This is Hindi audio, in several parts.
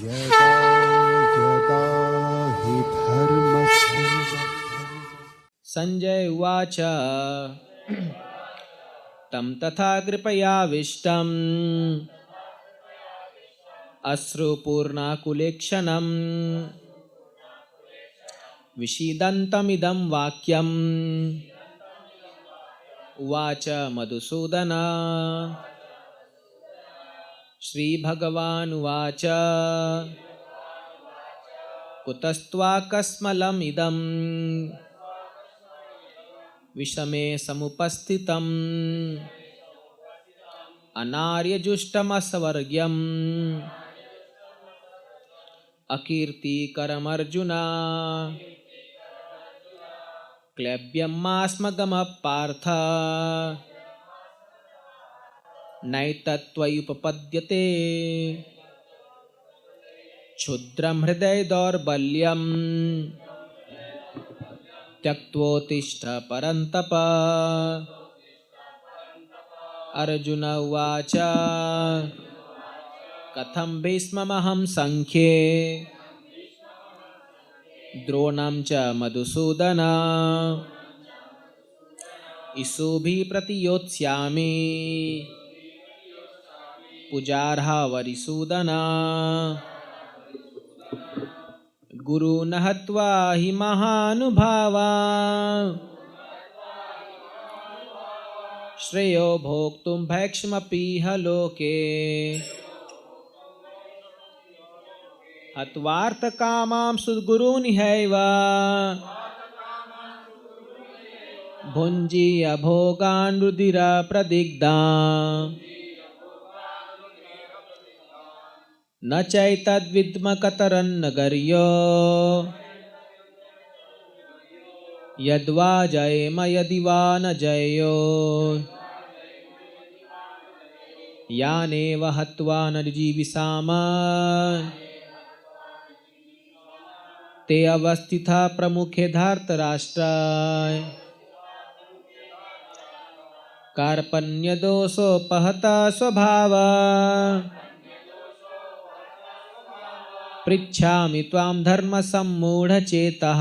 यदा यदा हि धर्मस्य संजय उवाच तं तथा कृपयाविष्टम् अश्रुपूर्णाकुलेक्षणम् विषीदन्तमिदं वाक्यम् उवाच मधुसूदन। श्रीभगवानुवाच कुतस्त्वाकस्मलमिदम् विषमे समुपस्थितम् अनार्यजुष्टमसवर्ग्यम् अकीर्तिकरमर्जुन क्लैब्यमास्मगमः पार्थ नैतत्त्वयुपपद्यते क्षुद्रं हृदय दौर्बल्यम् त्यक्त्वोत्तिष्ठ परन्तप। अर्जुन उवाच कथं भीष्ममहं संख्ये द्रोणं च मधुसूदन इषुभिः प्रतियोत्स्यामि पूजार्हा वरिसूदन। गुरून् हत्वा हि महानुभावा श्रेयो भोक्तुं भैक्ष्यमपीह लोके हत्वार्थकामां सुगुरून् हैव भुञ्जीय भोगान् रुधिरप्रदिग्धान् न चैतद्विद्म कतरन्नगर्यो यद्वा जयेम यदि वा न जयेयो यानेव हत्वा न जीविषाम ते अवस्थिता प्रमुखे धार्तराष्ट्राय कार्पण्यदोषोपहता स्वभावा पृच्छामि त्वां धर्मसम्मूढचेतः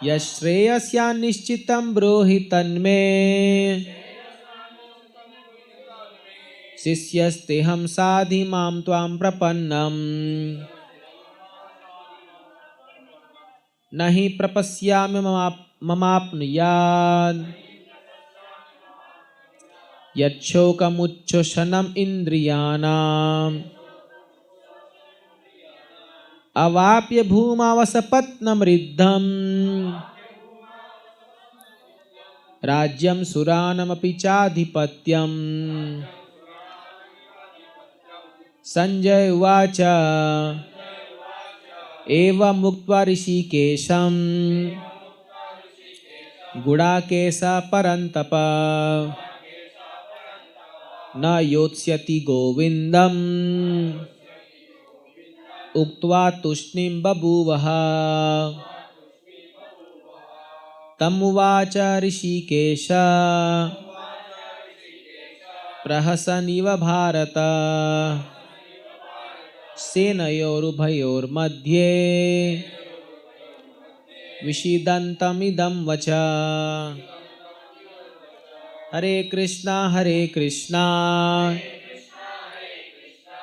यश्श्रेयस्यान्निश्चितं ब्रूहि तन्मे शिष्यस्तेऽहं साधि मां त्वां प्रपन्नम् न हि प्रपश्यामि ममाप्नुयात् यच्छोकमुच्छोषणम् इन्द्रियाणाम् अवाप्य भूमावसपत्नमृद्धम् राज्यं सुरानमपि चाधिपत्यम्। संजय उवाच एवमुक्त्वा ऋषिकेशं गुडाकेशः परन्तप न योत्स्यति गोविन्दम् उक्त्वा तूष्णीं बभूवः। तमुवाच ऋषिकेश प्रहसन्निव भारत सेनयोरुभयोर्मध्ये विषीदन्तमिदं वच। हरे कृष्णा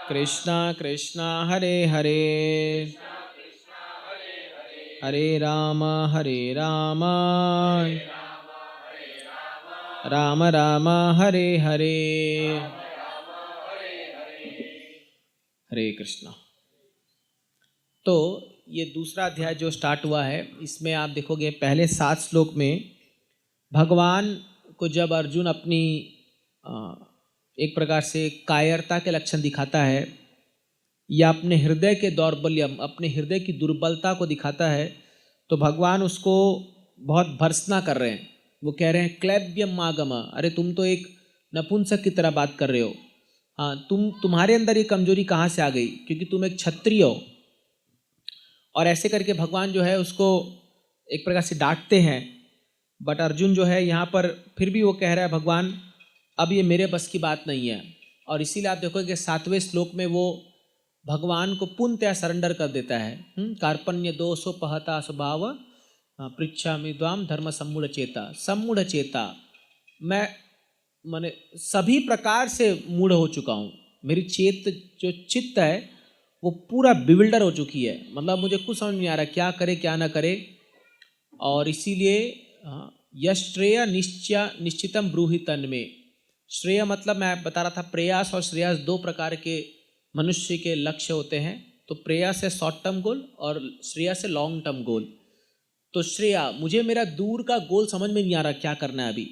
कृष्णा कृष्णा हरे हरे हरे राम राम राम हरे हरे। हरे कृष्णा। तो ये दूसरा अध्याय जो स्टार्ट हुआ है इसमें आप देखोगे पहले 7 श्लोक में भगवान को जब अर्जुन अपनी एक प्रकार से कायरता के लक्षण दिखाता है या अपने हृदय के दौर्बल्यम अपने हृदय की दुर्बलता को दिखाता है तो भगवान उसको बहुत भर्त्सना कर रहे हैं। वो कह रहे हैं क्लैब्यम मागम, अरे तुम तो एक नपुंसक की तरह बात कर रहे हो। हाँ, तुम्हारे अंदर ये कमजोरी कहाँ से आ गई, क्योंकि तुम एक क्षत्रिय हो। और ऐसे करके भगवान जो है उसको एक प्रकार से डांटते हैं। बट अर्जुन जो है यहाँ पर फिर भी वो कह रहा है भगवान अब ये मेरे बस की बात नहीं है, और इसीलिए आप देखोगे कि 7वें श्लोक में वो भगवान को पूर्णतया सरेंडर कर देता है। कार्पण्य दोषोपहता स्वभाव पृच्छामि द्वाम धर्म सम्मूढ़ चेता। सम्मूढ़ चेता, मैं माने सभी प्रकार से मूढ़ हो चुका हूँ। मेरी जो चित्त है वो पूरा बिविल्डर हो चुकी है, मतलब मुझे कुछ समझ नहीं आ रहा क्या करे क्या ना करे। और इसीलिए यश्रेय निश्चितम ब्रूहि तन्मे। श्रेय मतलब मैं बता रहा था, प्रयास और श्रेयस दो प्रकार के मनुष्य के लक्ष्य होते हैं। तो प्रयास है शॉर्ट टर्म गोल और श्रेयस है लॉन्ग टर्म गोल। तो श्रेया, मुझे मेरा दूर का गोल समझ में नहीं आ रहा क्या करना है अभी।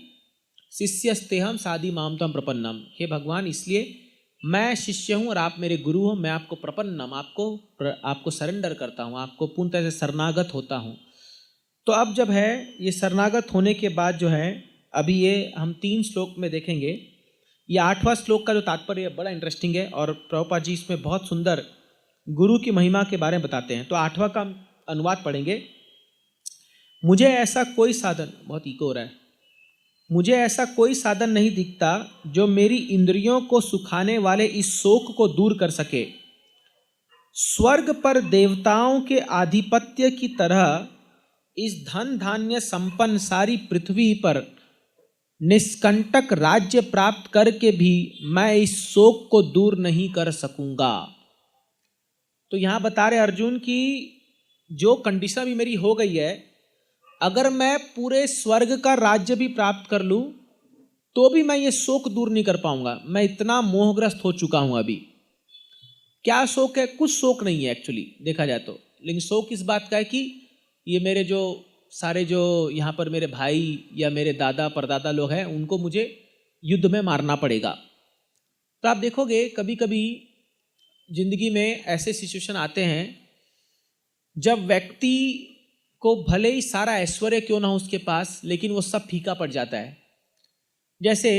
शिष्यस्तेहम साधि माम तम प्रपन्नम। हे भगवान, इसलिए मैं शिष्य हूँ और आप मेरे गुरु हो, मैं आपको प्रपन्नम, आपको सरेंडर करता हूँ, आपको पूर्णतः से शरणागत होता हूँ। तो अब जब है ये शरणागत होने के बाद जो है, अभी ये हम 3 श्लोक में देखेंगे। ये 8वां श्लोक का जो तात्पर्य बड़ा इंटरेस्टिंग है और प्रभुपाद जी इसमें बहुत सुंदर गुरु की महिमा के बारे में बताते हैं। तो 8वां का अनुवाद पढ़ेंगे। मुझे ऐसा कोई साधन, बहुत इको हो रहा है, मुझे ऐसा कोई साधन नहीं दिखता जो मेरी इंद्रियों को सुखाने वाले इस शोक को दूर कर सके। स्वर्ग पर देवताओं के आधिपत्य की तरह इस धन धान्य संपन्न सारी पृथ्वी पर निष्कंटक राज्य प्राप्त करके भी मैं इस शोक को दूर नहीं कर सकूंगा। तो यहां बता रहे अर्जुन की जो कंडीशन भी मेरी हो गई है, अगर मैं पूरे स्वर्ग का राज्य भी प्राप्त कर लूं तो भी मैं ये शोक दूर नहीं कर पाऊंगा। मैं इतना मोहग्रस्त हो चुका हूं अभी। क्या शोक है? कुछ शोक नहीं है एक्चुअली देखा जाए तो, लेकिन शोक इस बात का है कि ये मेरे जो सारे जो यहाँ पर मेरे भाई या मेरे दादा परदादा लोग हैं, उनको मुझे युद्ध में मारना पड़ेगा। तो आप देखोगे कभी कभी जिंदगी में ऐसे सिचुएशन आते हैं जब व्यक्ति को भले ही सारा ऐश्वर्य क्यों ना हो उसके पास, लेकिन वो सब फीका पड़ जाता है। जैसे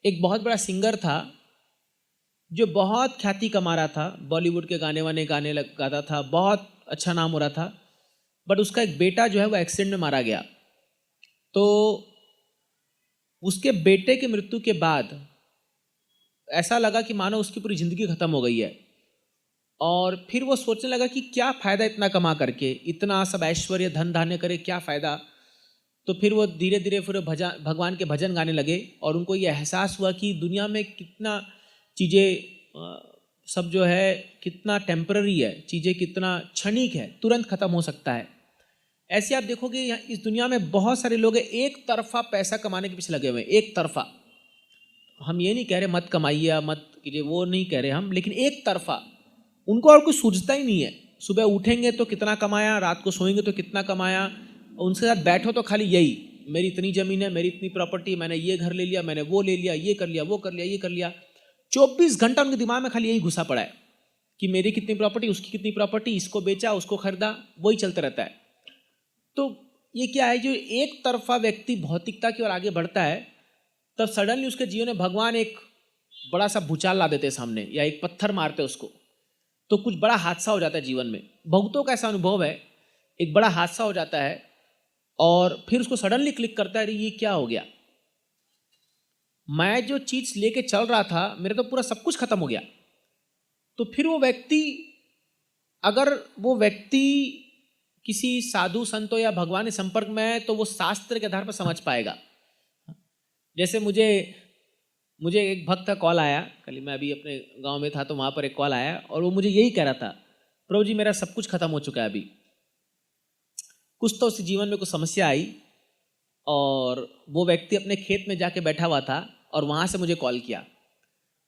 एक बहुत बड़ा सिंगर था जो बहुत ख्याति कमा रहा था, बॉलीवुड के गाने गाता था, बहुत अच्छा नाम हो रहा था, बट उसका एक बेटा जो है वो एक्सीडेंट में मारा गया। तो उसके बेटे की मृत्यु के बाद ऐसा लगा कि मानो उसकी पूरी जिंदगी खत्म हो गई है। और फिर वो सोचने लगा कि क्या फायदा इतना कमा करके, इतना सब ऐश्वर्य धन धान्य करे, क्या फायदा। तो फिर वो धीरे धीरे फिर भगवान के भजन गाने लगे और उनको ये एहसास हुआ कि दुनिया में कितना चीज़ें सब जो है कितना टेम्पररी है, चीज़ें कितना क्षणिक है, तुरंत खत्म हो सकता है। ऐसे आप देखोगे यहाँ इस दुनिया में बहुत सारे लोग एक तरफा पैसा कमाने के पीछे लगे हुए हैं। एक तरफा, हम ये नहीं कह रहे मत कमाइए या मत कीजिए, वो नहीं कह रहे हम, लेकिन एक तरफा उनको और कुछ सूझता ही नहीं है। सुबह उठेंगे तो कितना कमाया, रात को सोएंगे तो कितना कमाया, उनके साथ बैठो तो खाली यही, मेरी इतनी ज़मीन है, मेरी इतनी प्रॉपर्टी, मैंने ये घर ले लिया, मैंने वो ले लिया, ये कर लिया, वो कर लिया, ये कर लिया। 24 घंटा उनके दिमाग में खाली यही घुसा पड़ा है कि मेरी कितनी प्रॉपर्टी, उसकी कितनी प्रॉपर्टी, इसको बेचा, उसको खरीदा, वही चलता रहता है। तो ये क्या है, जो एक तरफा व्यक्ति भौतिकता की ओर आगे बढ़ता है, तब सडनली उसके जीवन में भगवान एक बड़ा सा भूचाल ला देते सामने या एक पत्थर मारते उसको, तो कुछ बड़ा हादसा हो जाता है जीवन में। बहुतों का ऐसा अनुभव है, एक बड़ा हादसा हो जाता है और फिर उसको सडनली क्लिक करता है, अरे ये क्या हो गया, मैं जो चीज लेके चल रहा था मेरे तो पूरा सब कुछ खत्म हो गया। तो फिर वो व्यक्ति, अगर वो व्यक्ति किसी साधु संतों या भगवान के संपर्क में है तो वो शास्त्र के आधार पर समझ पाएगा। जैसे मुझे एक भक्त का कॉल आया, कल मैं अभी अपने गांव में था तो वहाँ पर एक कॉल आया और वो मुझे यही कह रहा था, प्रभु जी मेरा सब कुछ खत्म हो चुका है, अभी कुछ तो उसके जीवन में कुछ समस्या आई और वो व्यक्ति अपने खेत में जाके बैठा हुआ था और वहाँ से मुझे कॉल किया,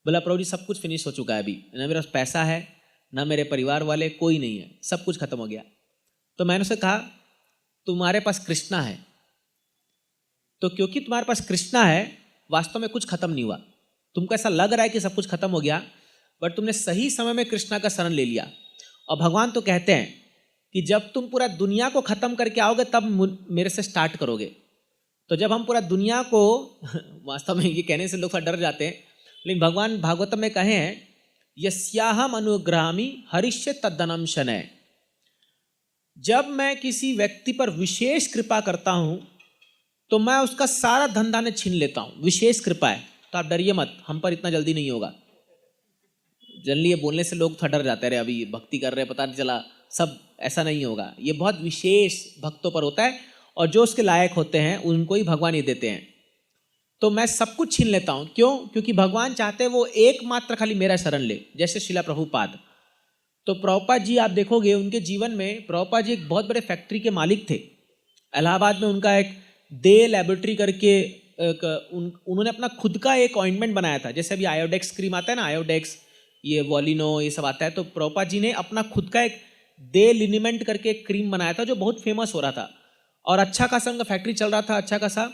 बोला प्रभु जी सब कुछ फिनिश हो चुका है, अभी ना मेरा पैसा है ना मेरे परिवार वाले, कोई नहीं है, सब कुछ खत्म हो गया। तो मैंने उसे कहा तुम्हारे पास कृष्णा है, तो क्योंकि तुम्हारे पास कृष्णा है वास्तव में कुछ खत्म नहीं हुआ। तुमको ऐसा लग रहा है कि सब कुछ खत्म हो गया, बट तुमने सही समय में कृष्णा का शरण ले लिया। और भगवान तो कहते हैं कि जब तुम पूरा दुनिया को खत्म करके आओगे तब मेरे से स्टार्ट करोगे। तो जब हम पूरा दुनिया को वास्तव में ये कहने से लोग डर जाते हैं, लेकिन भगवान भागवतम में कहे हैं यस्याहम अनुग्रहामि हरिष्य तद्धनम शनय। जब मैं किसी व्यक्ति पर विशेष कृपा करता हूं तो मैं उसका सारा धन धान्य छीन लेता हूं। विशेष कृपा है तो आप डरिए मत, हम पर इतना जल्दी नहीं होगा। जनरली ये बोलने से लोग थोड़ा डर जाते हैं, अरे अभी भक्ति कर रहे हैं पता नहीं चला, सब ऐसा नहीं होगा। ये बहुत विशेष भक्तों पर होता है और जो उसके लायक होते हैं उनको ही भगवान ये देते हैं। तो मैं सब कुछ छीन लेता हूँ, क्यों? क्योंकि भगवान चाहते हैं वो एकमात्र खाली मेरा शरण ले, जैसे शिला प्रभुपाद। तो प्रभुपाद जी आप देखोगे उनके जीवन में, प्रभुपाद जी एक बहुत बड़े फैक्ट्री के मालिक थे। इलाहाबाद में उनका एक दे लैबोरेटरी करके उन्होंने अपना खुद का एक ऑइंटमेंट बनाया था। जैसे अभी आयोडेक्स क्रीम आता है ना, आयोडेक्स, ये वॉलिनो, ये सब आता है। तो प्रभुपाद जी ने अपना खुद का एक दे लिनिमेंट करके एक क्रीम बनाया था जो बहुत फेमस हो रहा था और अच्छा खासा उनका फैक्ट्री चल रहा था, अच्छा खासा।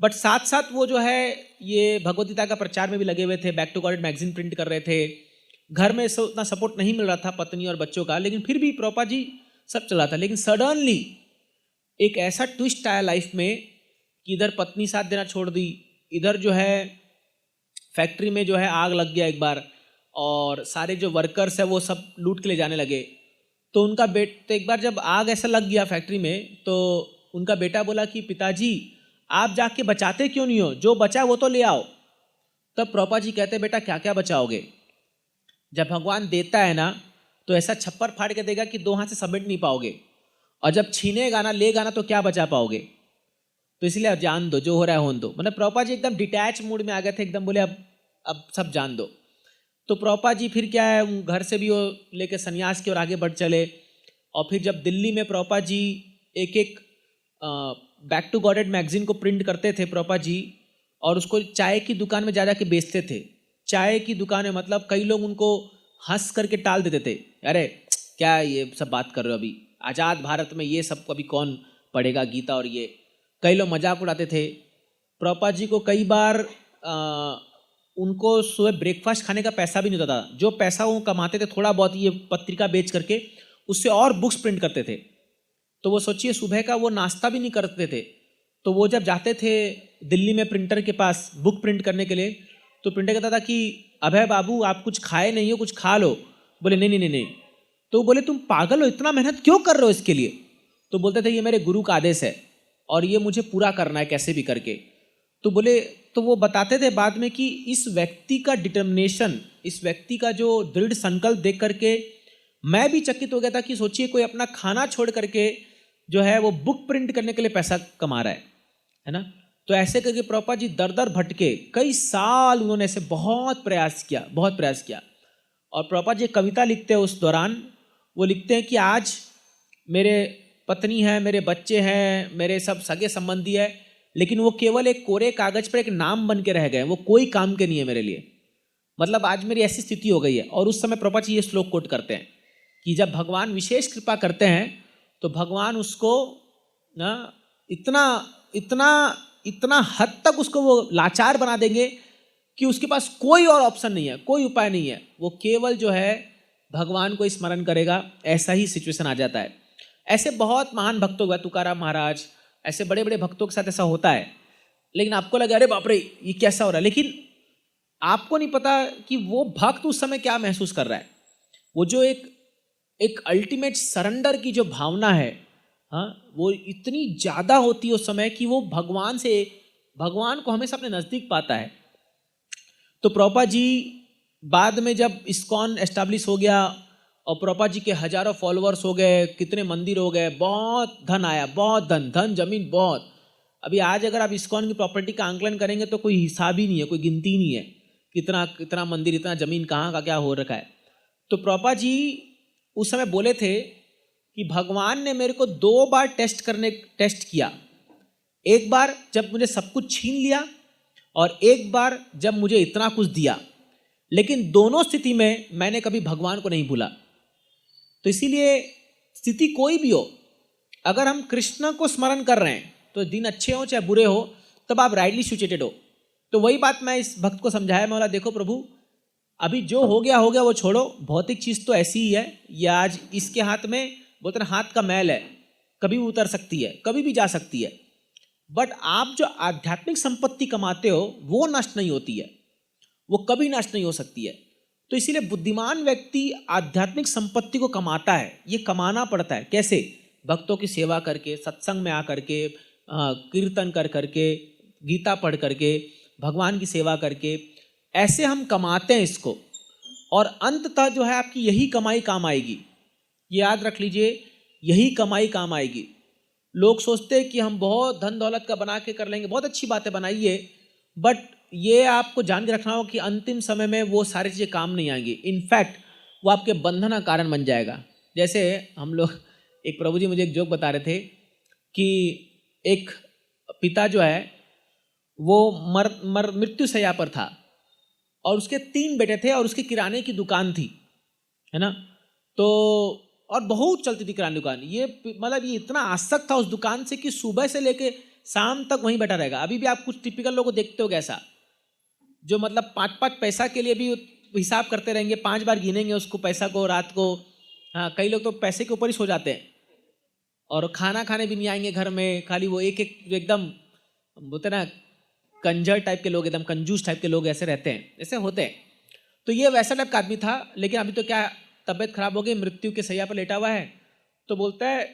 बट साथ साथ वो जो है ये भगवद गीता का प्रचार में भी लगे हुए थे, back to God magazine print कर रहे थे। घर में उतना सपोर्ट नहीं मिल रहा था पत्नी और बच्चों का, लेकिन फिर भी प्रभुपाद जी सब चला था। लेकिन सडनली एक ऐसा ट्विस्ट आया लाइफ में कि इधर पत्नी साथ देना छोड़ दी, इधर जो है फैक्ट्री में जो है आग लग गया एक बार और सारे जो वर्कर्स है वो सब लूट के ले जाने लगे। तो उनका तो एक बार जब आग ऐसा लग गया फैक्ट्री में, तो उनका बेटा बोला कि पिताजी आप जाके बचाते क्यों नहीं हो, जो बचा वो तो ले आओ। तब प्रभुपाद जी कहते बेटा क्या क्या बचाओगे, जब भगवान देता है ना तो ऐसा छप्पर फाड़ के देगा कि दो हाथ से समेट नहीं पाओगे, और जब छीनेगा ना, लेगा ना, तो क्या बचा पाओगे। तो इसलिए अब जान दो, जो हो रहा है होने दो। मतलब प्रभुपाद जी एकदम डिटैच मूड में आ गए थे, एकदम बोले अब सब जान दो। तो प्रभुपाद जी फिर क्या है, घर से भी वो लेके सन्यास की ओर आगे बढ़ चले। और फिर जब दिल्ली में प्रभुपाद जी एक बैक टू गॉडेड मैगजीन को प्रिंट करते थे प्रभुपाद जी, और उसको चाय की दुकान में जा जा के बेचते थे। चाय की दुकान में मतलब कई लोग उनको हंस करके टाल देते थे, अरे क्या ये सब बात कर रहे हो, अभी आज़ाद भारत में ये सब अभी कौन पढ़ेगा गीता, और ये कई लोग मजाक उड़ाते थे। प्रभुपाद जी को कई बार उनको सुबह ब्रेकफास्ट खाने का पैसा भी नहीं होता था। जो पैसा वो कमाते थे थोड़ा बहुत ये पत्रिका बेच करके, उससे और बुक्स प्रिंट करते थे। तो वो सोचिए सुबह का वो नाश्ता भी नहीं करते थे। तो वो जब जाते थे दिल्ली में प्रिंटर के पास बुक प्रिंट करने के लिए, तो प्रिंटर कहता था कि अभय बाबू आप कुछ खाए नहीं हो, कुछ खा लो। बोले नहीं नहीं नहीं नहीं। तो बोले तुम पागल हो, इतना मेहनत क्यों कर रहे हो इसके लिए। तो बोलते थे ये मेरे गुरु का आदेश है और ये मुझे पूरा करना है कैसे भी करके। तो बोले, तो वो बताते थे बाद में कि इस व्यक्ति का डिटर्मिनेशन, इस व्यक्ति का जो दृढ़ संकल्प देख करके मैं भी चकित हो गया था कि सोचिए कोई अपना खाना छोड़ करके जो है वो बुक प्रिंट करने के लिए पैसा कमा रहा है ना। तो ऐसे करके प्रभुपाद जी दर दर भटके, कई साल उन्होंने ऐसे बहुत प्रयास किया। और प्रभुपाद जी कविता लिखते हैं उस दौरान, वो लिखते हैं कि आज मेरे पत्नी है, मेरे बच्चे हैं, मेरे सब सगे संबंधी है, लेकिन वो केवल एक कोरे कागज पर एक नाम बन के रह गए, वो कोई काम के नहीं है मेरे लिए। मतलब आज मेरी ऐसी स्थिति हो गई है। और उस समय प्रभुपाद जी ये श्लोक कोट करते हैं कि जब भगवान विशेष कृपा करते हैं तो भगवान उसको ना इतना हद तक उसको वो लाचार बना देंगे कि उसके पास कोई और ऑप्शन नहीं है, कोई उपाय नहीं है, वो केवल जो है भगवान को स्मरण करेगा। ऐसा ही सिचुएशन आ जाता है। ऐसे बहुत महान भक्तों हुआ, तुकाराम महाराज, ऐसे बड़े बड़े भक्तों के साथ ऐसा होता है। लेकिन आपको लगे अरे बाप रे ये कैसा हो रहा है, लेकिन आपको नहीं पता कि वो भक्त उस समय क्या महसूस कर रहा है। वो जो एक अल्टीमेट सरेंडर की जो भावना है, हाँ, वो इतनी ज़्यादा होती है उस समय कि वो भगवान को हमेशा अपने नज़दीक पाता है। तो प्रभुपाद जी बाद में जब इस्कॉन एस्टैब्लिश हो गया और प्रभुपाद जी के हजारों फॉलोअर्स हो गए, कितने मंदिर हो गए, बहुत धन आया, बहुत धन जमीन बहुत। अभी आज अगर आप इस्कॉन की प्रॉपर्टी का आंकलन करेंगे तो कोई हिसाब ही नहीं है, कोई गिनती नहीं है, कितना मंदिर, इतना जमीन कहाँ का क्या हो रखा है। तो प्रभुपाद जी उस समय बोले थे कि भगवान ने मेरे को 2 बार टेस्ट किया। एक बार जब मुझे सब कुछ छीन लिया और एक बार जब मुझे इतना कुछ दिया, लेकिन दोनों स्थिति में मैंने कभी भगवान को नहीं भूला। तो इसीलिए स्थिति कोई भी हो, अगर हम कृष्ण को स्मरण कर रहे हैं तो दिन अच्छे हो चाहे बुरे हो, तब आप राइटली सिचुएटेड हो। तो वही बात मैं इस भक्त को समझाया, मैं बोला देखो प्रभु अभी जो हो गया वो छोड़ो, भौतिक चीज़ तो ऐसी ही है, ये आज इसके हाथ में बोलते ना हाथ का मैल है, कभी भी उतर सकती है, कभी भी जा सकती है। बट आप जो आध्यात्मिक संपत्ति कमाते हो वो नष्ट नहीं होती है, वो कभी नष्ट नहीं हो सकती है। तो इसीलिए बुद्धिमान व्यक्ति आध्यात्मिक संपत्ति को कमाता है। ये कमाना पड़ता है कैसे? भक्तों की सेवा करके, सत्संग में आकर के, कीर्तन कर करके, गीता पढ़ करके, भगवान की सेवा करके, ऐसे हम कमाते हैं इसको। और अंततः जो है आपकी यही कमाई काम आएगी। ये याद रख लीजिए, यही कमाई काम आएगी। लोग सोचते हैं कि हम बहुत धन दौलत का बना के कर लेंगे, बहुत अच्छी बातें बनाइए, बट ये आपको जान के रखना हो कि अंतिम समय में वो सारी चीज़ें काम नहीं आएंगी। इनफैक्ट वो आपके बंधन का कारण बन जाएगा। जैसे हम लोग, एक प्रभु जी मुझे एक जोक बता रहे थे कि एक पिता जो है वो मृत्यु शैया पर था और उसके 3 बेटे थे और उसके किराने की दुकान थी, है ना। तो और बहुत चलती थी किराने दुकान। ये मतलब ये इतना आसक्त था उस दुकान से कि सुबह से लेके शाम तक वहीं बैठा रहेगा। अभी भी आप कुछ टिपिकल लोगों को देखते हो कैसा, जो मतलब 5-5 पैसा के लिए भी हिसाब करते रहेंगे, 5 बार गिनेंगे उसको पैसा को रात को। हाँ, कई लोग तो पैसे के ऊपर ही सो जाते हैं और खाना खाने भी नहीं आएंगे घर में। खाली वो एक जो एकदम बोलते ना कंजर टाइप के लोग, एकदम कंजूस टाइप के लोग ऐसे रहते हैं, ऐसे होते हैं। तो ये वैसा टाइप का आदमी था, लेकिन अभी तो क्या तबीयत खराब हो गई, मृत्यु के शैया पर लेटा हुआ है। तो बोलता है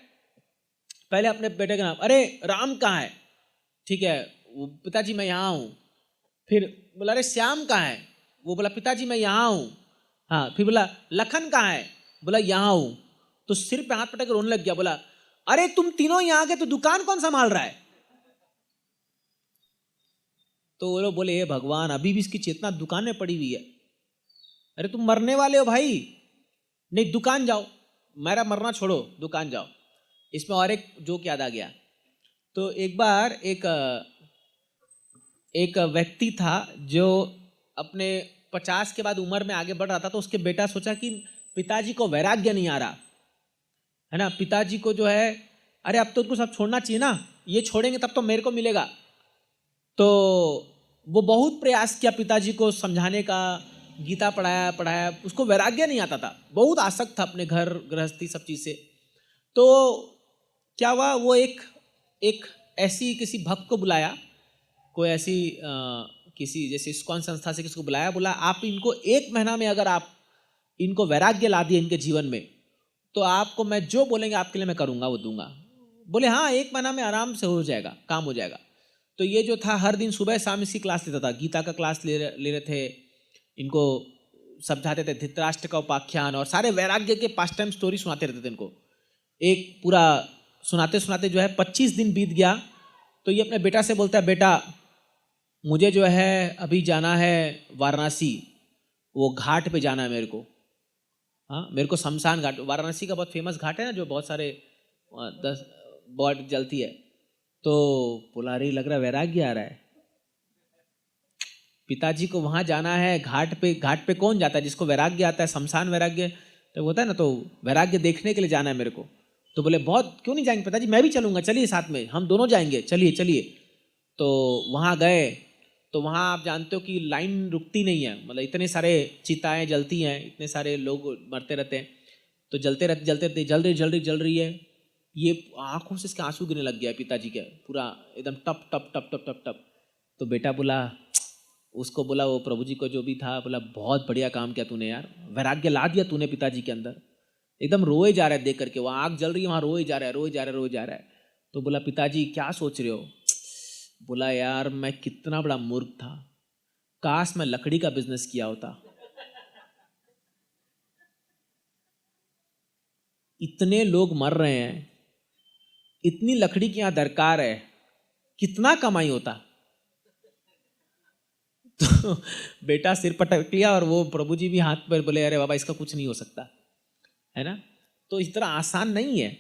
पहले अपने बेटे का नाम, अरे राम कहाँ है? ठीक है, वो पिताजी मैं यहाँ हूँ। फिर बोला अरे श्याम कहाँ है? वो बोला पिताजी मैं यहाँ हूँ। हाँ, फिर बोला लखन कहाँ है? बोला यहाँ हूँ। तो सिर पे हाथ पटक के रोने लग गया, बोला अरे तुम तीनों यहाँ के, तो दुकान कौन संभाल रहा है? तो वो लोग बोले हे भगवान, अभी भी इसकी चेतना दुकान में पड़ी हुई है। अरे तुम मरने वाले हो भाई, नहीं दुकान जाओ, मेरा मरना छोड़ो, दुकान जाओ। इसमें और एक जोक याद आ गया। तो एक बार एक व्यक्ति था जो अपने 50 के बाद उम्र में आगे बढ़ रहा था। तो उसके बेटा सोचा कि पिताजी को वैराग्य नहीं आ रहा है ना, पिताजी को जो है, अरे अब तो उनको सब छोड़ना चाहिए ना, ये छोड़ेंगे तब तो मेरे को मिलेगा। तो वो बहुत प्रयास किया पिताजी को समझाने का, गीता पढ़ाया, उसको वैराग्य नहीं आता था, बहुत आसक्त था अपने घर गृहस्थी सब चीज़ से। तो क्या हुआ, वो एक ऐसी किसी भक्त को बुलाया, कोई ऐसी किसी जैसे इस्कॉन संस्था से किसी को बुलाया, बोला आप इनको 1 महीना में अगर आप इनको वैराग्य ला दिए इनके जीवन में, तो आपको मैं जो बोलेंगे आपके लिए मैं करूँगा, वो दूंगा। बोले हाँ 1 महीना में आराम से हो जाएगा, काम हो जाएगा। तो ये जो था हर दिन सुबह शाम इसकी क्लास लेता था, गीता का क्लास ले रहे थे, इनको समझाते थे धृतराष्ट्र का उपाख्यान और सारे वैराग्य के पास्ट टाइम स्टोरी सुनाते रहते थे इनको। एक पूरा सुनाते सुनाते जो है 25 दिन बीत गया। तो ये अपने बेटा से बोलता है, बेटा मुझे जो है अभी जाना है वाराणसी, वो घाट पे जाना है मेरे को। हाँ, मेरे को शमशान घाट, वाराणसी का बहुत फेमस घाट है ना, जो बहुत सारे 10 बॉड जलती है। तो बोला अरे लग रहा वैराग्य आ रहा है, पिताजी को वहाँ जाना है घाट पे कौन जाता है जिसको वैराग्य आता है, शमशान वैराग्य तो होता है ना, तो वैराग्य देखने के लिए जाना है मेरे को। तो बोले बहुत क्यों नहीं जाएंगे पिताजी, मैं भी चलूँगा, चलिए साथ में हम दोनों जाएंगे, चलिए। तो वहाँ गए, तो वहाँ आप जानते हो कि लाइन रुकती नहीं है, मतलब इतने सारे चिताएँ जलती हैं, इतने सारे लोग मरते रहते हैं। तो जलते रहते जल रही है। ये आँखों से इसके आंसू गिरने लग गया पिताजी के, पूरा एकदम टप टप टप टप टप टप। तो बेटा बोला, उसको बोला वो प्रभु जी को जो भी था, बोला बहुत बढ़िया काम किया तूने यार, वैराग्य ला दिया तूने पिताजी के अंदर। एकदम रोए जा रहा है देख करके, वहाँ आग जल रही है, वहाँ रोए जा रहा है। तो बोला पिताजी क्या सोच रहे हो? बोला यार मैं कितना बड़ा मूर्ख था, काश मैं लकड़ी का बिजनेस किया होता। इतने लोग मर रहे हैं, इतनी लकड़ी की यहाँ दरकार है, कितना कमाई होता। तो बेटा सिर पटक लिया और वो प्रभु जी भी हाथ पर बोले अरे बाबा इसका कुछ नहीं हो सकता, है ना। तो इस तरह आसान नहीं है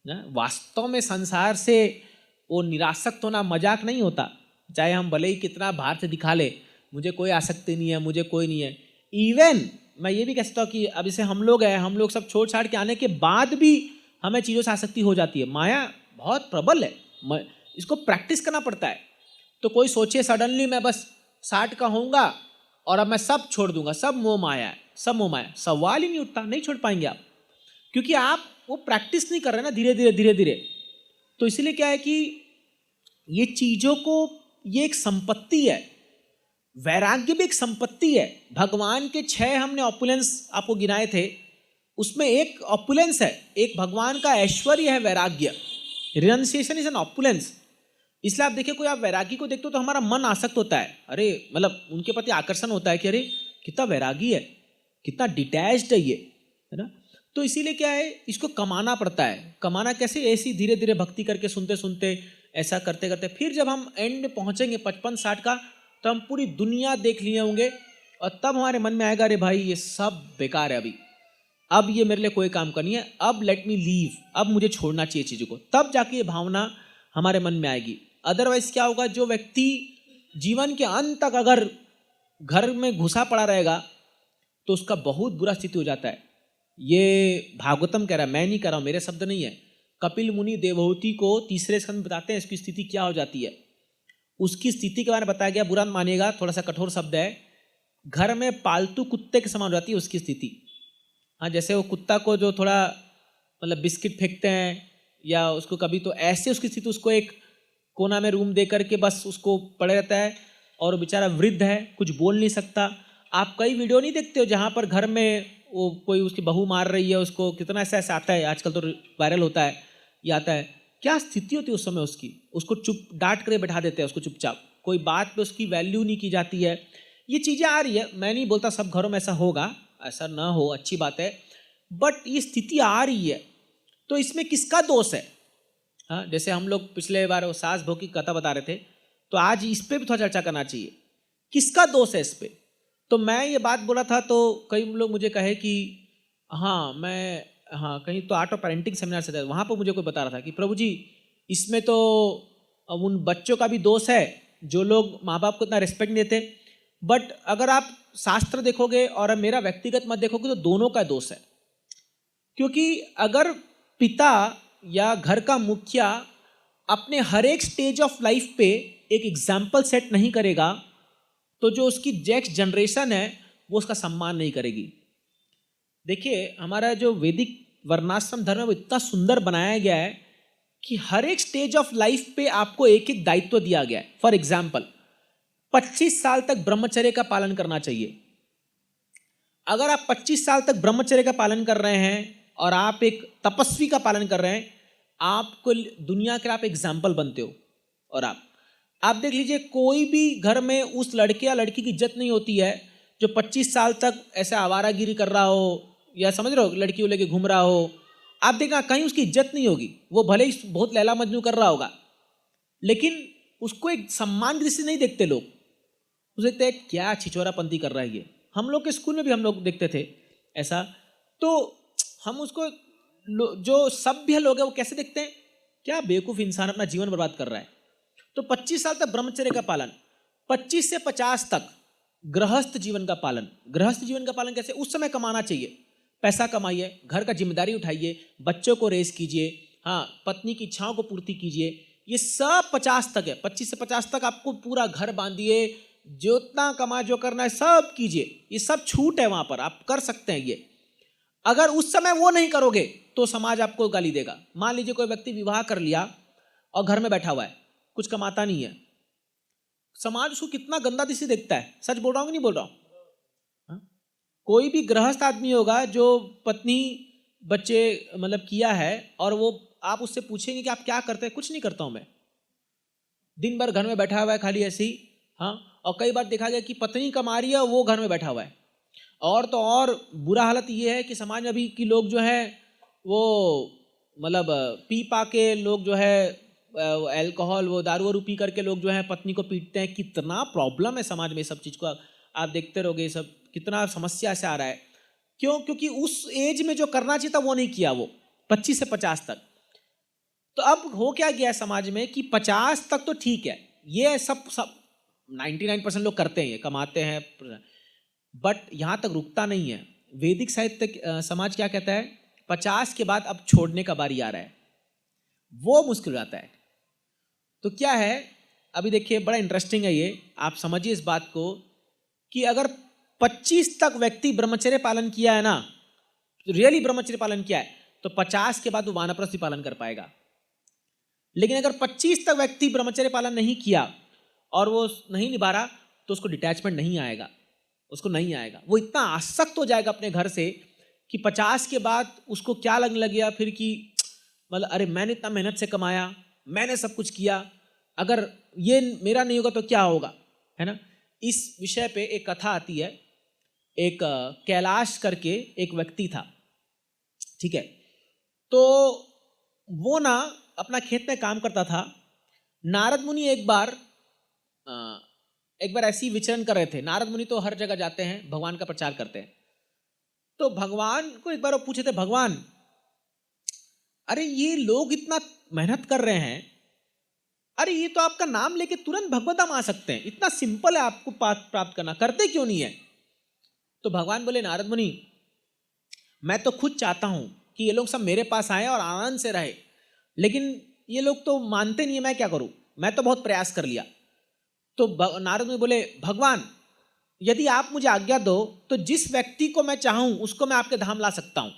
ना, वास्तव में संसार से वो निरासक्त होना मजाक नहीं होता। चाहे हम भले ही कितना बाहर से दिखा ले मुझे कोई आसक्ति नहीं है, मुझे कोई नहीं है। इवन मैं ये भी कह सकता हूँ कि अब इसे हम लोग हैं, हम लोग सब छोड़ छाड़ के आने के बाद भी हमें चीज़ों से आसक्ति हो जाती है। माया बहुत प्रबल है, इसको प्रैक्टिस करना पड़ता है। तो कोई सोचे सडनली मैं बस 60 का होऊंगा और अब मैं सब छोड़ दूंगा, सब मोह माया है, सब मोह माया, सवाल ही नहीं उठता, नहीं छोड़ पाएंगे आप, क्योंकि आप वो प्रैक्टिस नहीं कर रहे ना धीरे धीरे। तो इसलिए क्या है कि ये चीज़ों को, ये एक संपत्ति है, वैराग्य भी एक संपत्ति है। भगवान के 6 हमने ऑपुलेंस आपको गिनाए थे, उसमें एक ऑपुलेंस है, एक भगवान का ऐश्वर्य है वैराग्य। Renunciation is an opulence. इसलिए आप देखिए कोई आप वैरागी को देखते हो तो हमारा मन आसक्त होता है, अरे मतलब उनके प्रति आकर्षण होता है कि अरे कितना वैरागी है, कितना डिटैच्ड है ये, है ना। तो इसीलिए क्या है, इसको कमाना पड़ता है। कमाना कैसे, ऐसी धीरे धीरे भक्ति करके सुनते सुनते ऐसा करते करते फिर जब हम एंड में पहुंचेंगे 55-60 का, तो हम पूरी दुनिया देख लिए होंगे और तब हमारे मन में आएगा, अरे भाई ये सब बेकार है, अभी अब ये मेरे लिए कोई काम का नहीं है, अब लेट मी लीव, अब मुझे छोड़ना चाहिए चीज़ों को। तब जाके ये भावना हमारे मन में आएगी। अदरवाइज क्या होगा, जो व्यक्ति जीवन के अंत तक अगर घर में घुसा पड़ा रहेगा तो उसका बहुत बुरा स्थिति हो जाता है। ये भागवतम कह रहा है, मैं नहीं कह रहा हूँ, मेरे शब्द नहीं है। कपिल मुनि देवहूति को तीसरे स्कंद में बताते हैं इसकी स्थिति क्या हो जाती है। उसकी स्थिति के बारे में बताया गया, बुरा मानिएगा, थोड़ा सा कठोर शब्द है। घर में पालतू कुत्ते के समान हो जाती है उसकी स्थिति। हाँ, जैसे वो कुत्ता को जो थोड़ा मतलब बिस्किट फेंकते हैं या उसको कभी, तो ऐसे उसकी स्थिति, उसको एक कोना में रूम दे करके बस उसको पड़े रहता है और बेचारा वृद्ध है, कुछ बोल नहीं सकता। आप कई वीडियो नहीं देखते हो जहाँ पर घर में वो कोई उसकी बहू मार रही है उसको, कितना ऐसा ऐसा आता है आजकल, तो वायरल होता है, ये आता है। क्या स्थिति होती है उस समय उसकी, उसको चुप डांट कर बैठा देते हैं उसको चुपचाप, कोई बात पे उसकी वैल्यू नहीं की जाती है। ये चीज़ें आ रही है, मैं नहीं बोलता सब घरों में ऐसा होगा, ऐसा ना हो, अच्छी बात है, बट ये स्थिति आ रही है। तो इसमें किसका दोष है? हाँ, जैसे हम लोग पिछले बार वो सास बहू की कथा बता रहे थे, तो आज इस पर भी थोड़ा चर्चा करना चाहिए, किसका दोष है इस पर। तो मैं ये बात बोला था तो कई लोग मुझे कहे कि हाँ कहीं तो आर्ट ऑफ पेरेंटिंग सेमिनार से था, वहाँ पर मुझे कोई बता रहा था कि प्रभु जी इसमें तो अब उन बच्चों का भी दोष है जो लोग माँ बाप को इतना रिस्पेक्ट नहीं देते। बट अगर आप शास्त्र देखोगे और मेरा व्यक्तिगत मत देखोगे तो दोनों का दोष है। क्योंकि अगर पिता या घर का मुखिया अपने हर एक स्टेज ऑफ लाइफ पे एक एग्जाम्पल सेट नहीं करेगा तो जो उसकी नेक्स्ट जनरेशन है वो उसका सम्मान नहीं करेगी। देखिए, हमारा जो वैदिक वर्णाश्रम धर्म है वो इतना सुंदर बनाया गया है कि हर एक स्टेज ऑफ लाइफ पे आपको एक एक दायित्व दिया गया है। फॉर एग्जाम्पल, 25 साल तक ब्रह्मचर्य का पालन करना चाहिए। अगर आप 25 साल तक ब्रह्मचर्य का पालन कर रहे हैं और आप एक तपस्वी का पालन कर रहे हैं, आपको दुनिया के आप एग्जाम्पल बनते हो। और आप देख लीजिए, कोई भी घर में उस लड़के या लड़की की इज्जत नहीं होती है जो 25 साल तक ऐसा आवारागिरी कर रहा हो या समझ रहे हो लड़की को लेके घूम रहा हो। आप देखना कहीं उसकी इज्जत नहीं होगी, वो भले ही बहुत लैला मजनू कर रहा होगा, लेकिन उसको एक सम्मान की दृष्टि नहीं देखते लोग। उसे देखते हैं क्या छिछोरापंती कर रहा है ये। हम लोग के स्कूल में भी हम लोग देखते थे ऐसा। तो हम उसको जो सभ्य लोग हैं वो कैसे देखते हैं, क्या बेवकूफ़ इंसान अपना जीवन बर्बाद कर रहा है। तो 25 साल तक ब्रह्मचर्य का पालन, 25 से 50 तक गृहस्थ जीवन का पालन। गृहस्थ जीवन का पालन कैसे? उस समय कमाना चाहिए, पैसा कमाइए, घर का जिम्मेदारी उठाइए, बच्चों को रेस कीजिए, हाँ पत्नी की इच्छाओं को पूर्ति कीजिए। ये सब 50 तक है। 25 से 50 तक आपको पूरा घर बांधिए, जितना कमा जो करना है सब कीजिए। ये सब छूट है, वहाँ पर आप कर सकते हैं ये। अगर उस समय वो नहीं करोगे तो समाज आपको गाली देगा। मान लीजिए कोई व्यक्ति विवाह कर लिया और घर में बैठा हुआ है, कुछ कमाता नहीं है, समाज उसको कितना गंदा दृष्टि देखता है। सच बोल रहा हूँ कि नहीं बोल रहा हूँ? कोई भी गृहस्थ आदमी होगा जो पत्नी बच्चे मतलब किया है और वो आप उससे पूछेंगे कि आप क्या करते हैं, कुछ नहीं करता हूँ मैं, दिन भर घर में बैठा हुआ है खाली ऐसे ही। हाँ, और कई बार देखा गया कि पत्नी कमा रही है वो घर में बैठा हुआ है। और तो और बुरा हालत ये है कि समाज में अभी की लोग जो है वो मतलब पी पा के लोग जो है अल्कोहल वो दारू वारू पी करके लोग जो है पत्नी को पीटते हैं। कितना प्रॉब्लम है समाज में, सब चीज़ को आप देखते रहोगे, सब कितना समस्या से आ रहा है। क्यों? क्योंकि उस एज में जो करना चाहिए था वो नहीं किया, वो 25 से 50 तक। तो अब हो क्या गया है समाज में कि 50 तक तो ठीक है, ये सब 99% लोग करते हैं, ये कमाते हैं, बट यहाँ तक रुकता नहीं है। वैदिक साहित्य समाज क्या कहता है, 50 के बाद अब छोड़ने का बारी आ रहा है, वो मुश्किल हो जाता है। तो क्या है, अभी देखिए बड़ा इंटरेस्टिंग है ये, आप समझिए इस बात को कि अगर 25 तक व्यक्ति ब्रह्मचर्य पालन किया है ना, रियली ब्रह्मचर्य पालन किया है, तो 50 के बाद वो वानप्रस्थी पालन कर पाएगा। लेकिन अगर 25 तक व्यक्ति ब्रह्मचर्य पालन नहीं किया और वो नहीं निभा रहा तो उसको डिटैचमेंट नहीं आएगा, उसको नहीं आएगा। वो इतना आसक्त हो जाएगा अपने घर से कि 50 के बाद उसको क्या लगने लग गया फिर कि मतलब अरे मैंने इतना मेहनत से कमाया, मैंने सब कुछ किया, अगर ये मेरा नहीं होगा तो क्या होगा, है ना। इस विषय पे एक कथा आती है एक कैलाश करके एक व्यक्ति था, ठीक है। तो वो ना अपना खेत में काम करता था। नारद मुनि एक बार ऐसी विचरण कर रहे थे। नारद मुनि तो हर जगह जाते हैं, भगवान का प्रचार करते हैं। तो भगवान को एक बार वो पूछे थे, भगवान अरे ये लोग इतना मेहनत कर रहे हैं, अरे ये तो आपका नाम लेके तुरंत भगवत धाम आ सकते हैं, इतना सिंपल है आपको प्राप्त करना, करते क्यों नहीं है? तो भगवान बोले, नारद मुनि मैं तो खुद चाहता हूं कि ये लोग सब मेरे पास आए और आनंद से रहे, लेकिन ये लोग तो मानते नहीं है, मैं क्या करूं? मैं तो बहुत प्रयास कर लिया। तो नारद मुनि बोले, भगवान यदि आप मुझे आज्ञा दो तो जिस व्यक्ति को मैं चाहूं उसको मैं आपके धाम ला सकता हूं,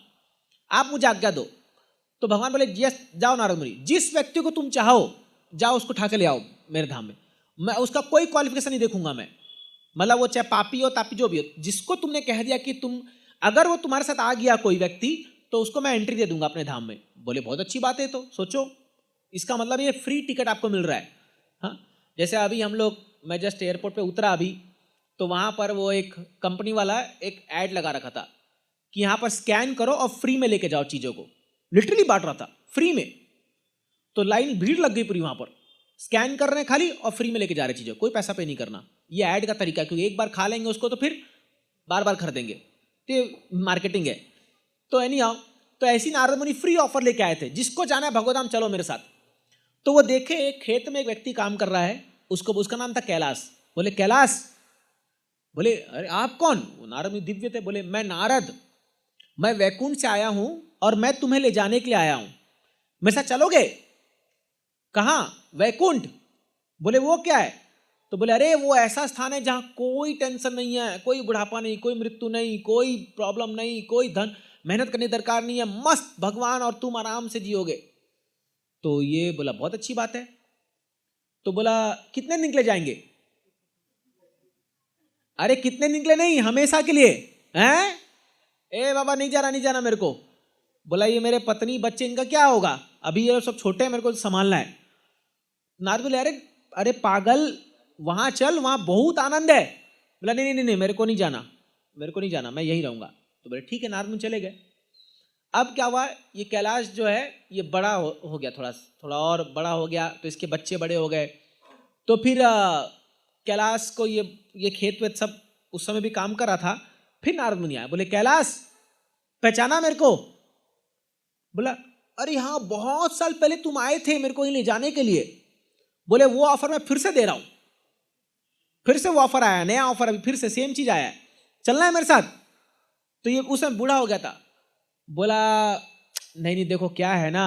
आप मुझे आज्ञा दो। तो भगवान बोले, यस जाओ नारद मुनि, जिस व्यक्ति को तुम चाहो जाओ, उसको उठा के ले आओ मेरे धाम में, मैं उसका कोई क्वालिफिकेशन नहीं देखूंगा मैं, मतलब वो चाहे पापी हो तापी जो भी हो, जिसको तुमने कह दिया कि तुम, अगर वो तुम्हारे साथ आ गया कोई व्यक्ति तो उसको मैं एंट्री दे दूंगा अपने धाम में। बोले बहुत अच्छी बात है, तो सोचो इसका मतलब ये फ्री टिकट आपको मिल रहा है। हाँ, जैसे अभी हम लोग, मैं जस्ट एयरपोर्ट पे उतरा अभी, तो वहाँ पर वो एक कंपनी वाला एक ऐड लगा रखा था कि यहाँ पर स्कैन करो और फ्री में लेके जाओ चीज़ों को, लिटरली बांट रहा था फ्री में। तो लाइन भीड़ लग गई पूरी वहाँ पर, स्कैन कर रहे हैं खाली और फ्री में लेके जा रहे चीज़ें, कोई पैसा पे नहीं करना। ये ऐड का तरीका है, क्योंकि एक बार खा लेंगे उसको तो फिर बार बार खरीदेंगे, तो ये मार्केटिंग है। तो एनी हाउ, तो ऐसी नारद मुनि फ्री ऑफर लेके आए थे, जिसको जाना है भगवधाम चलो मेरे साथ। तो वो देखे एक खेत में एक व्यक्ति काम कर रहा है, उसका नाम था कैलाश। बोले कैलाश, बोले अरे आप कौन? वो नारद मुनि दिव्य थे, बोले मैं नारद, मैं वैकुंठ से आया हूं और मैं तुम्हें ले जाने के लिए आया हूं, मेरे साथ चलोगे? कहाँ? वैकुंठ। बोले वो क्या है? तो बोले अरे वो ऐसा स्थान है जहां कोई टेंशन नहीं है, कोई बुढ़ापा नहीं, कोई मृत्यु नहीं, कोई प्रॉब्लम नहीं, कोई धन मेहनत करने दरकार नहीं है, मस्त भगवान और तुम आराम से जियोगे। तो ये बोला बहुत अच्छी बात है। तो बोला कितने निकले जाएंगे? अरे कितने निकले नहीं, हमेशा के लिए हैं? ए बाबा नहीं जाना, नहीं जाना मेरे को। बोला ये मेरे पत्नी बच्चे, इनका क्या होगा? अभी ये सब छोटे हैं, मेरे को संभालना है। नारद बोले अरे अरे पागल, वहां चल, वहां बहुत आनंद है। बोला नहीं नहीं नहीं, मेरे को नहीं जाना, मेरे को नहीं जाना, मैं यही रहूंगा। तो बोले ठीक है, नारद मुनि चले गए। अब क्या हुआ, ये कैलाश जो है ये बड़ा हो गया, थोड़ा और बड़ा हो गया, तो इसके बच्चे बड़े हो गए। तो फिर कैलाश को ये खेत वेत सब उस समय भी काम कर रहा था। फिर नारद मुनि आए, बोले कैलाश पहचाना मेरे को? बोला अरे हाँ, बहुत साल पहले तुम आए थे मेरे को ले जाने के लिए। बोले वो ऑफर मैं फिर से दे रहा हूं, फिर से वो ऑफर आया, नया ऑफर, अभी फिर से सेम चीज आया है, चलना है मेरे साथ? तो ये उस समय बूढ़ा हो गया था। बोला नहीं नहीं, देखो क्या है ना,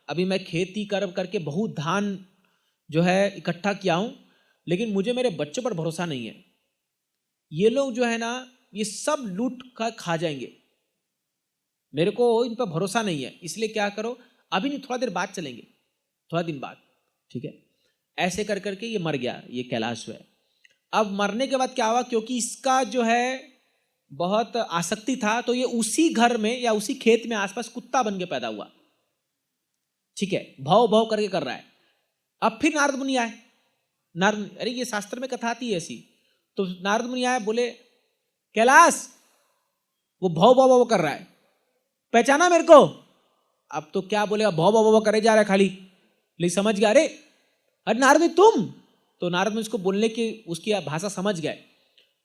अभी मैं खेती करके बहुत धान जो है इकट्ठा किया हूं, लेकिन मुझे मेरे बच्चों पर भरोसा नहीं है, ये लोग जो है ना ये सब लूट कर खा जाएंगे, मेरे को इन पर भरोसा नहीं है, इसलिए क्या करो, अभी नहीं थोड़ा देर बाद चलेंगे, थोड़ा दिन बाद, ठीक है। ऐसे कर करके ये मर गया, ये कैलाश है। अब मरने के बाद क्या हुआ, क्योंकि इसका जो है बहुत आसक्ति था, तो ये उसी घर में या उसी खेत में आसपास कुत्ता बन के पैदा हुआ, ठीक है, भौ भौ करके कर रहा है। अब फिर नारद मुनि आए, नारद, अरे ये शास्त्र में कथा आती है ऐसी। तो नारद मुनि आए, बोले कैलाश वो भौ भौ भौ कर रहा है, पहचाना मेरे को? अब तो क्या बोलेगा, भौ भौ भौ करे जा रहा है खाली, लेकिन समझ गया, अरे नारद तुम? तो नारद मुनि इसको बोलने की उसकी भाषा समझ गए।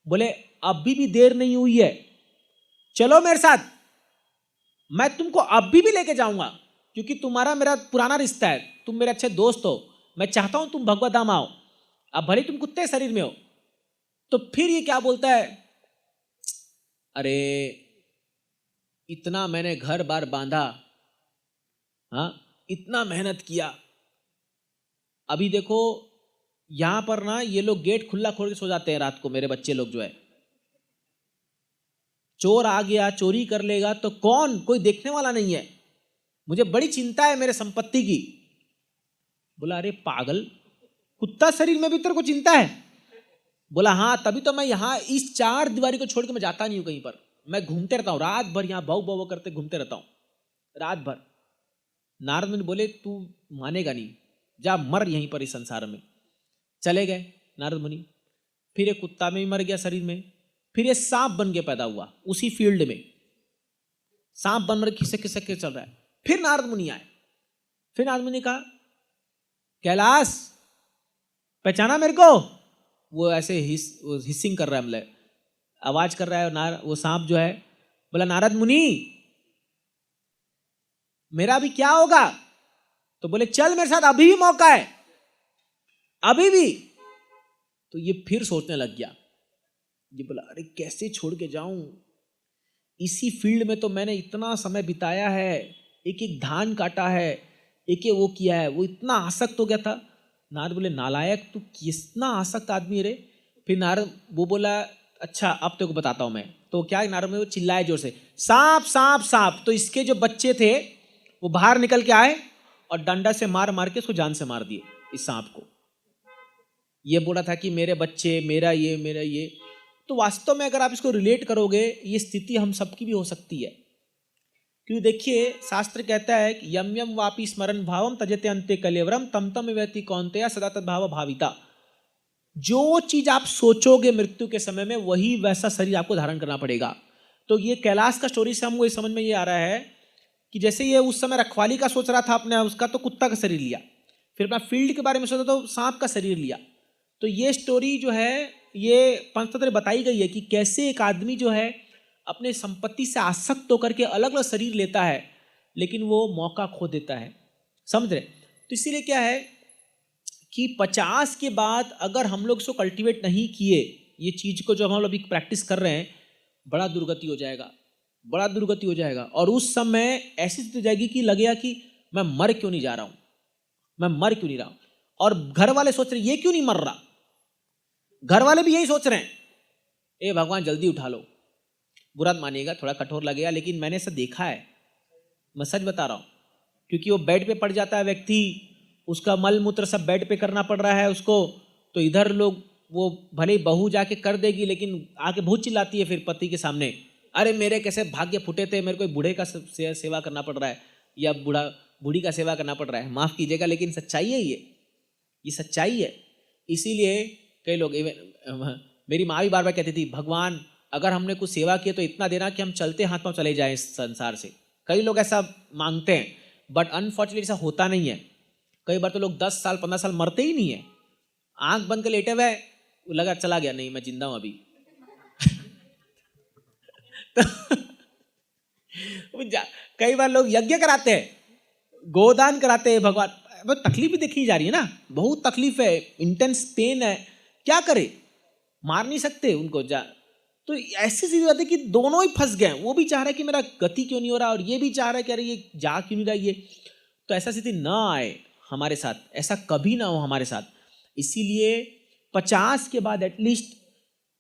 बोले अभी भी देर नहीं हुई है, चलो मेरे साथ, मैं तुमको अभी भी लेके जाऊंगा, क्योंकि तुम्हारा मेरा पुराना रिश्ता है, तुम मेरे अच्छे दोस्त हो, मैं चाहता हूं तुम भगवत धाम आओ, अब भले तुम कुत्ते शरीर में हो। तो फिर ये क्या बोलता है, अरे इतना मैंने घर बार बांधा, हाँ इतना मेहनत किया, अभी देखो यहां पर ना ये लोग गेट खुला खोल के सो जाते हैं रात को, मेरे बच्चे लोग जो है, चोर आ गया चोरी कर लेगा तो कौन, कोई देखने वाला नहीं है, मुझे बड़ी चिंता है मेरे संपत्ति की। बोला अरे पागल, कुत्ता शरीर में भी तेरे को चिंता है? बोला हाँ, तभी तो मैं यहाँ इस चार दीवारी को छोड़ के मैं जाता नहीं हूं कहीं पर, मैं घूमते रहता हूँ रात भर, यहाँ भाव भाव करते घूमते रहता हूँ रात भर। नारद मुनि बोले तू मानेगा नहीं, जा मर यहीं पर इस संसार में। चले गए नारद मुनि। फिर एक कुत्ता में भी मर गया शरीर में, फिर ये सांप बन के पैदा हुआ उसी फील्ड में, सांप बन कर खिसक खिसक के चल रहा है। फिर नारद मुनि आए, फिर नारद मुनि कहा कैलाश पहचाना मेरे को? वो ऐसे हिसिंग कर रहा है, मतलब आवाज कर रहा है वो सांप जो है। बोला नारद मुनि मेरा अभी क्या होगा? तो बोले चल मेरे साथ, अभी भी मौका है, अभी भी। तो ये फिर सोचने लग गया, ये बोला अरे कैसे छोड़ के जाऊं, इसी फील्ड में तो मैंने इतना समय बिताया है, एक एक धान काटा है, एक एक वो किया है। वो इतना आसक्त हो गया था। नारद बोले नालायक तू कितना आसक्त आदमी रे। फिर नारद वो बोला अच्छा अब तेरे को बताता हूं मैं। तो क्या नारद में वो चिल्लाए जोर से सांप सांप सांप। तो इसके जो बच्चे थे वो बाहर निकल के आए और डंडा से मार मार के उसको जान से मार दिए इस सांप को। ये बोला था कि मेरे बच्चे, मेरा ये, मेरा ये। तो वास्तव में अगर आप इसको रिलेट करोगे ये स्थिति हम सबकी भी हो सकती है। क्योंकि देखिए शास्त्र कहता है कि यम यम वापी स्मरण भावम तजते अंते कलेवरम तम तम व्यक्ति कौन्तेय सदा तद्भाव भाविता। जो चीज आप सोचोगे मृत्यु के समय में वही वैसा शरीर आपको धारण करना पड़ेगा। तो ये कैलाश का स्टोरी से हमको समझ में ये आ रहा है कि जैसे ये उस समय रखवाली का सोच रहा था अपने, उसका तो कुत्ता का शरीर लिया, फिर अपना फील्ड के बारे में सोचा तो सांप का शरीर लिया। तो ये स्टोरी जो है ये पंचतंत्र बताई गई है कि कैसे एक आदमी जो है अपने संपत्ति से आसक्त होकर के अलग अलग शरीर लेता है, लेकिन वो मौका खो देता है। समझ रहे? तो इसीलिए क्या है कि 50 के बाद अगर हम लोग इसको कल्टीवेट नहीं किए, ये चीज को जो हम लोग अभी प्रैक्टिस कर रहे हैं, बड़ा दुर्गति हो जाएगा, बड़ा दुर्गति हो जाएगा। और उस समय ऐसी स्थिति हो जाएगी कि लगेगा कि मैं मर क्यों नहीं जा रहा हूं, मैं मर क्यों नहीं रहा हूं। और घर वाले सोच रहे ये क्यों नहीं मर रहा, घर वाले भी यही सोच रहे हैं ए भगवान जल्दी उठा लो। बुरा मानिएगा, थोड़ा कठोर लगेगा, लेकिन मैंने ऐसा देखा है, मैं सच बता रहा हूं। क्योंकि वो बेड पे पड़ जाता है व्यक्ति, उसका मल मूत्र सब बेड पे करना पड़ रहा है उसको। तो इधर लोग वो भले ही बहू जाके कर देगी, लेकिन आके बहुत चिल्लाती है फिर पति के सामने, अरे मेरे कैसे भाग्य फूटे थे, मेरे को बूढ़े का सेवा करना पड़ रहा है या बूढ़ी का सेवा करना पड़ रहा है। माफ कीजिएगा लेकिन सच्चाई है, ये सच्चाई है। इसीलिए कई लोग, मेरी माँ भी बार बार कहती थी भगवान अगर हमने कुछ सेवा की तो इतना देना कि हम चलते हाथ पांव चले जाएं इस संसार से। कई लोग ऐसा मांगते हैं, बट अनफॉर्चुनेटली ऐसा होता नहीं है। कई बार तो लोग 10 साल 15 साल मरते ही नहीं है, आंख बंद कर लेटे हुए, लगा चला गया, नहीं मैं जिंदा हूं अभी। तो कई बार लोग यज्ञ कराते हैं, गोदान कराते हैं, भगवान तकलीफ भी देखी जा रही है ना, बहुत तकलीफ है, इंटेंस पेन है, क्या करे, मार नहीं सकते उनको जा। तो ऐसी चीज होती है कि दोनों ही फंस गए, वो भी चाह रहा है कि मेरा गति क्यों नहीं हो रहा और ये भी चाह रहा है कि अरे ये जा क्यों नहीं रहा ये। तो ऐसा स्थिति ना आए हमारे साथ, ऐसा कभी ना हो हमारे साथ। इसीलिए 50 के बाद एटलीस्ट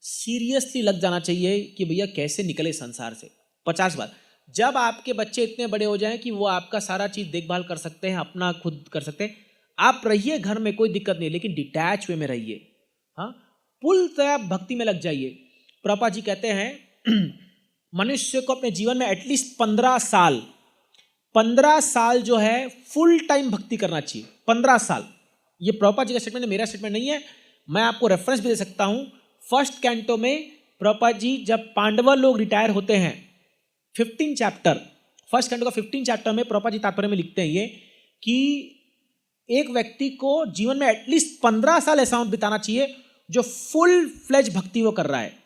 सीरियसली लग जाना चाहिए कि भैया कैसे निकले संसार से। 50 बाद जब आपके बच्चे इतने बड़े हो जाएं कि वो आपका सारा चीज देखभाल कर सकते हैं, अपना खुद कर सकते हैं, आप रहिए घर में, कोई दिक्कत नहीं, लेकिन डिटैच वे में रहिए। हाँ, पूर्णतः भक्ति में लग जाइए। प्रभुपाद जी कहते हैं मनुष्य को अपने जीवन में एटलीस्ट 15 साल जो है फुल टाइम भक्ति करना चाहिए। 15 साल, ये प्रभुपाद जी का स्टेटमेंट है, मेरा स्टेटमेंट नहीं है। मैं आपको रेफरेंस भी दे सकता हूं। फर्स्ट कैंटो में प्रभुपाद जी जब पांडव लोग रिटायर होते हैं, 15 चैप्टर, फर्स्ट कैंटो का 15 चैप्टर में प्रभुपाद जी तात्पर्य में लिखते हैं ये कि एक व्यक्ति को जीवन में एटलीस्ट 15 साल ऐसा बिताना चाहिए जो फुल फ्लेज भक्ति वो कर रहा है।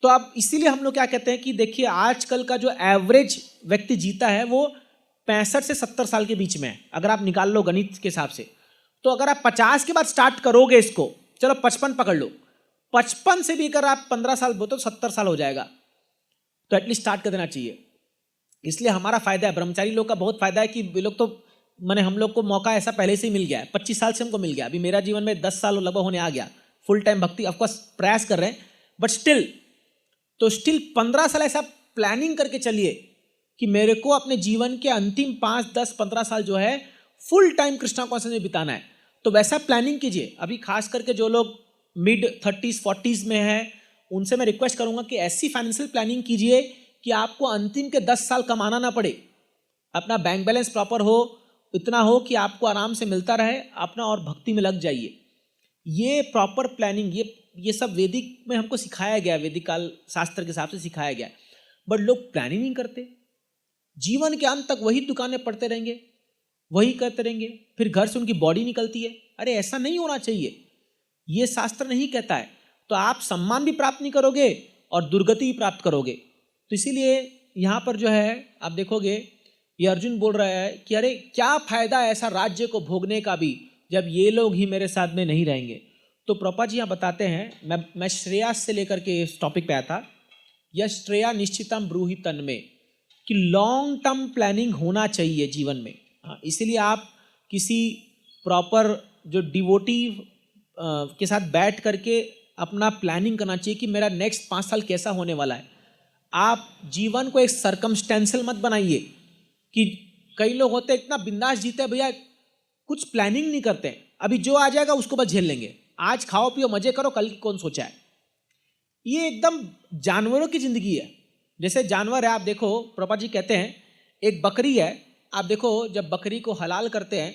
तो अब इसीलिए हम लोग क्या कहते हैं कि देखिए आजकल का जो एवरेज व्यक्ति जीता है वो 65 से 70 साल के बीच में है, अगर आप निकाल लो गणित के हिसाब से। तो अगर आप 50 के बाद स्टार्ट करोगे इसको, चलो 55 पकड़ लो, 55 से भी अगर आप 15 साल बोलते तो 70 साल हो जाएगा। तो एटलीस्ट स्टार्ट कर देना चाहिए। इसलिए हमारा फायदा है, ब्रह्मचारी लोग का बहुत फायदा है कि वे लोग तो मैंने हम लोग को मौका ऐसा पहले से ही मिल गया है, 25 साल से हमको मिल गया। अभी मेरा जीवन में 10 साल लगभग होने आ गया, फुल टाइम भक्ति ऑफकोर्स प्रयास कर रहे हैं, बट स्टिल 15 साल ऐसा प्लानिंग करके चलिए कि मेरे को अपने जीवन के अंतिम 5, 10, 15 साल जो है फुल टाइम कृष्णा कॉन्शियस में बिताना है। तो वैसा प्लानिंग कीजिए। अभी खास करके जो लोग मिड 30s 40s में हैं, उनसे मैं रिक्वेस्ट करूंगा कि ऐसी फाइनेंशियल प्लानिंग कीजिए कि आपको अंतिम के 10 साल कमाना ना पड़े, अपना बैंक बैलेंस प्रॉपर हो, इतना हो कि आपको आराम से मिलता रहे अपना, और भक्ति में लग जाइए। ये प्रॉपर प्लानिंग, ये सब वैदिक में हमको सिखाया गया, वैदिक काल शास्त्र के हिसाब से सिखाया गया। बट लोग प्लानिंग नहीं करते, जीवन के अंत तक वही दुकानें पढ़ते रहेंगे, वही करते रहेंगे, फिर घर से उनकी बॉडी निकलती है। अरे ऐसा नहीं होना चाहिए, ये शास्त्र नहीं कहता है। तो आप सम्मान भी प्राप्त नहीं करोगे और दुर्गति भी प्राप्त करोगे। तो इसीलिए यहाँ पर जो है आप देखोगे, ये अर्जुन बोल रहा है कि अरे क्या फायदा ऐसा राज्य को भोगने का भी जब ये लोग ही मेरे साथ में नहीं रहेंगे। तो प्रभुपाद जी यहाँ बताते हैं, मैं श्रेया से लेकर के इस टॉपिक पे आया था, यह श्रेया निश्चितम ब्रूहि तन्मे, कि लॉन्ग टर्म प्लानिंग होना चाहिए जीवन में। इसीलिए आप किसी प्रॉपर जो डिवोटी के साथ बैठ करके अपना प्लानिंग करना चाहिए कि मेरा नेक्स्ट 5 साल कैसा होने वाला है। आप जीवन को एक सर्कमस्टेंशियल मत बनाइए कि कई लोग होते हैं इतना बिंदास जीते हैं भैया, कुछ प्लानिंग नहीं करते हैं, अभी जो आ जाएगा उसको बस झेल लेंगे, आज खाओ पियो मजे करो, कल की कौन सोचा है। ये एकदम जानवरों की जिंदगी है। जैसे जानवर है, आप देखो प्रभुपाद जी कहते हैं एक बकरी है, आप देखो जब बकरी को हलाल करते हैं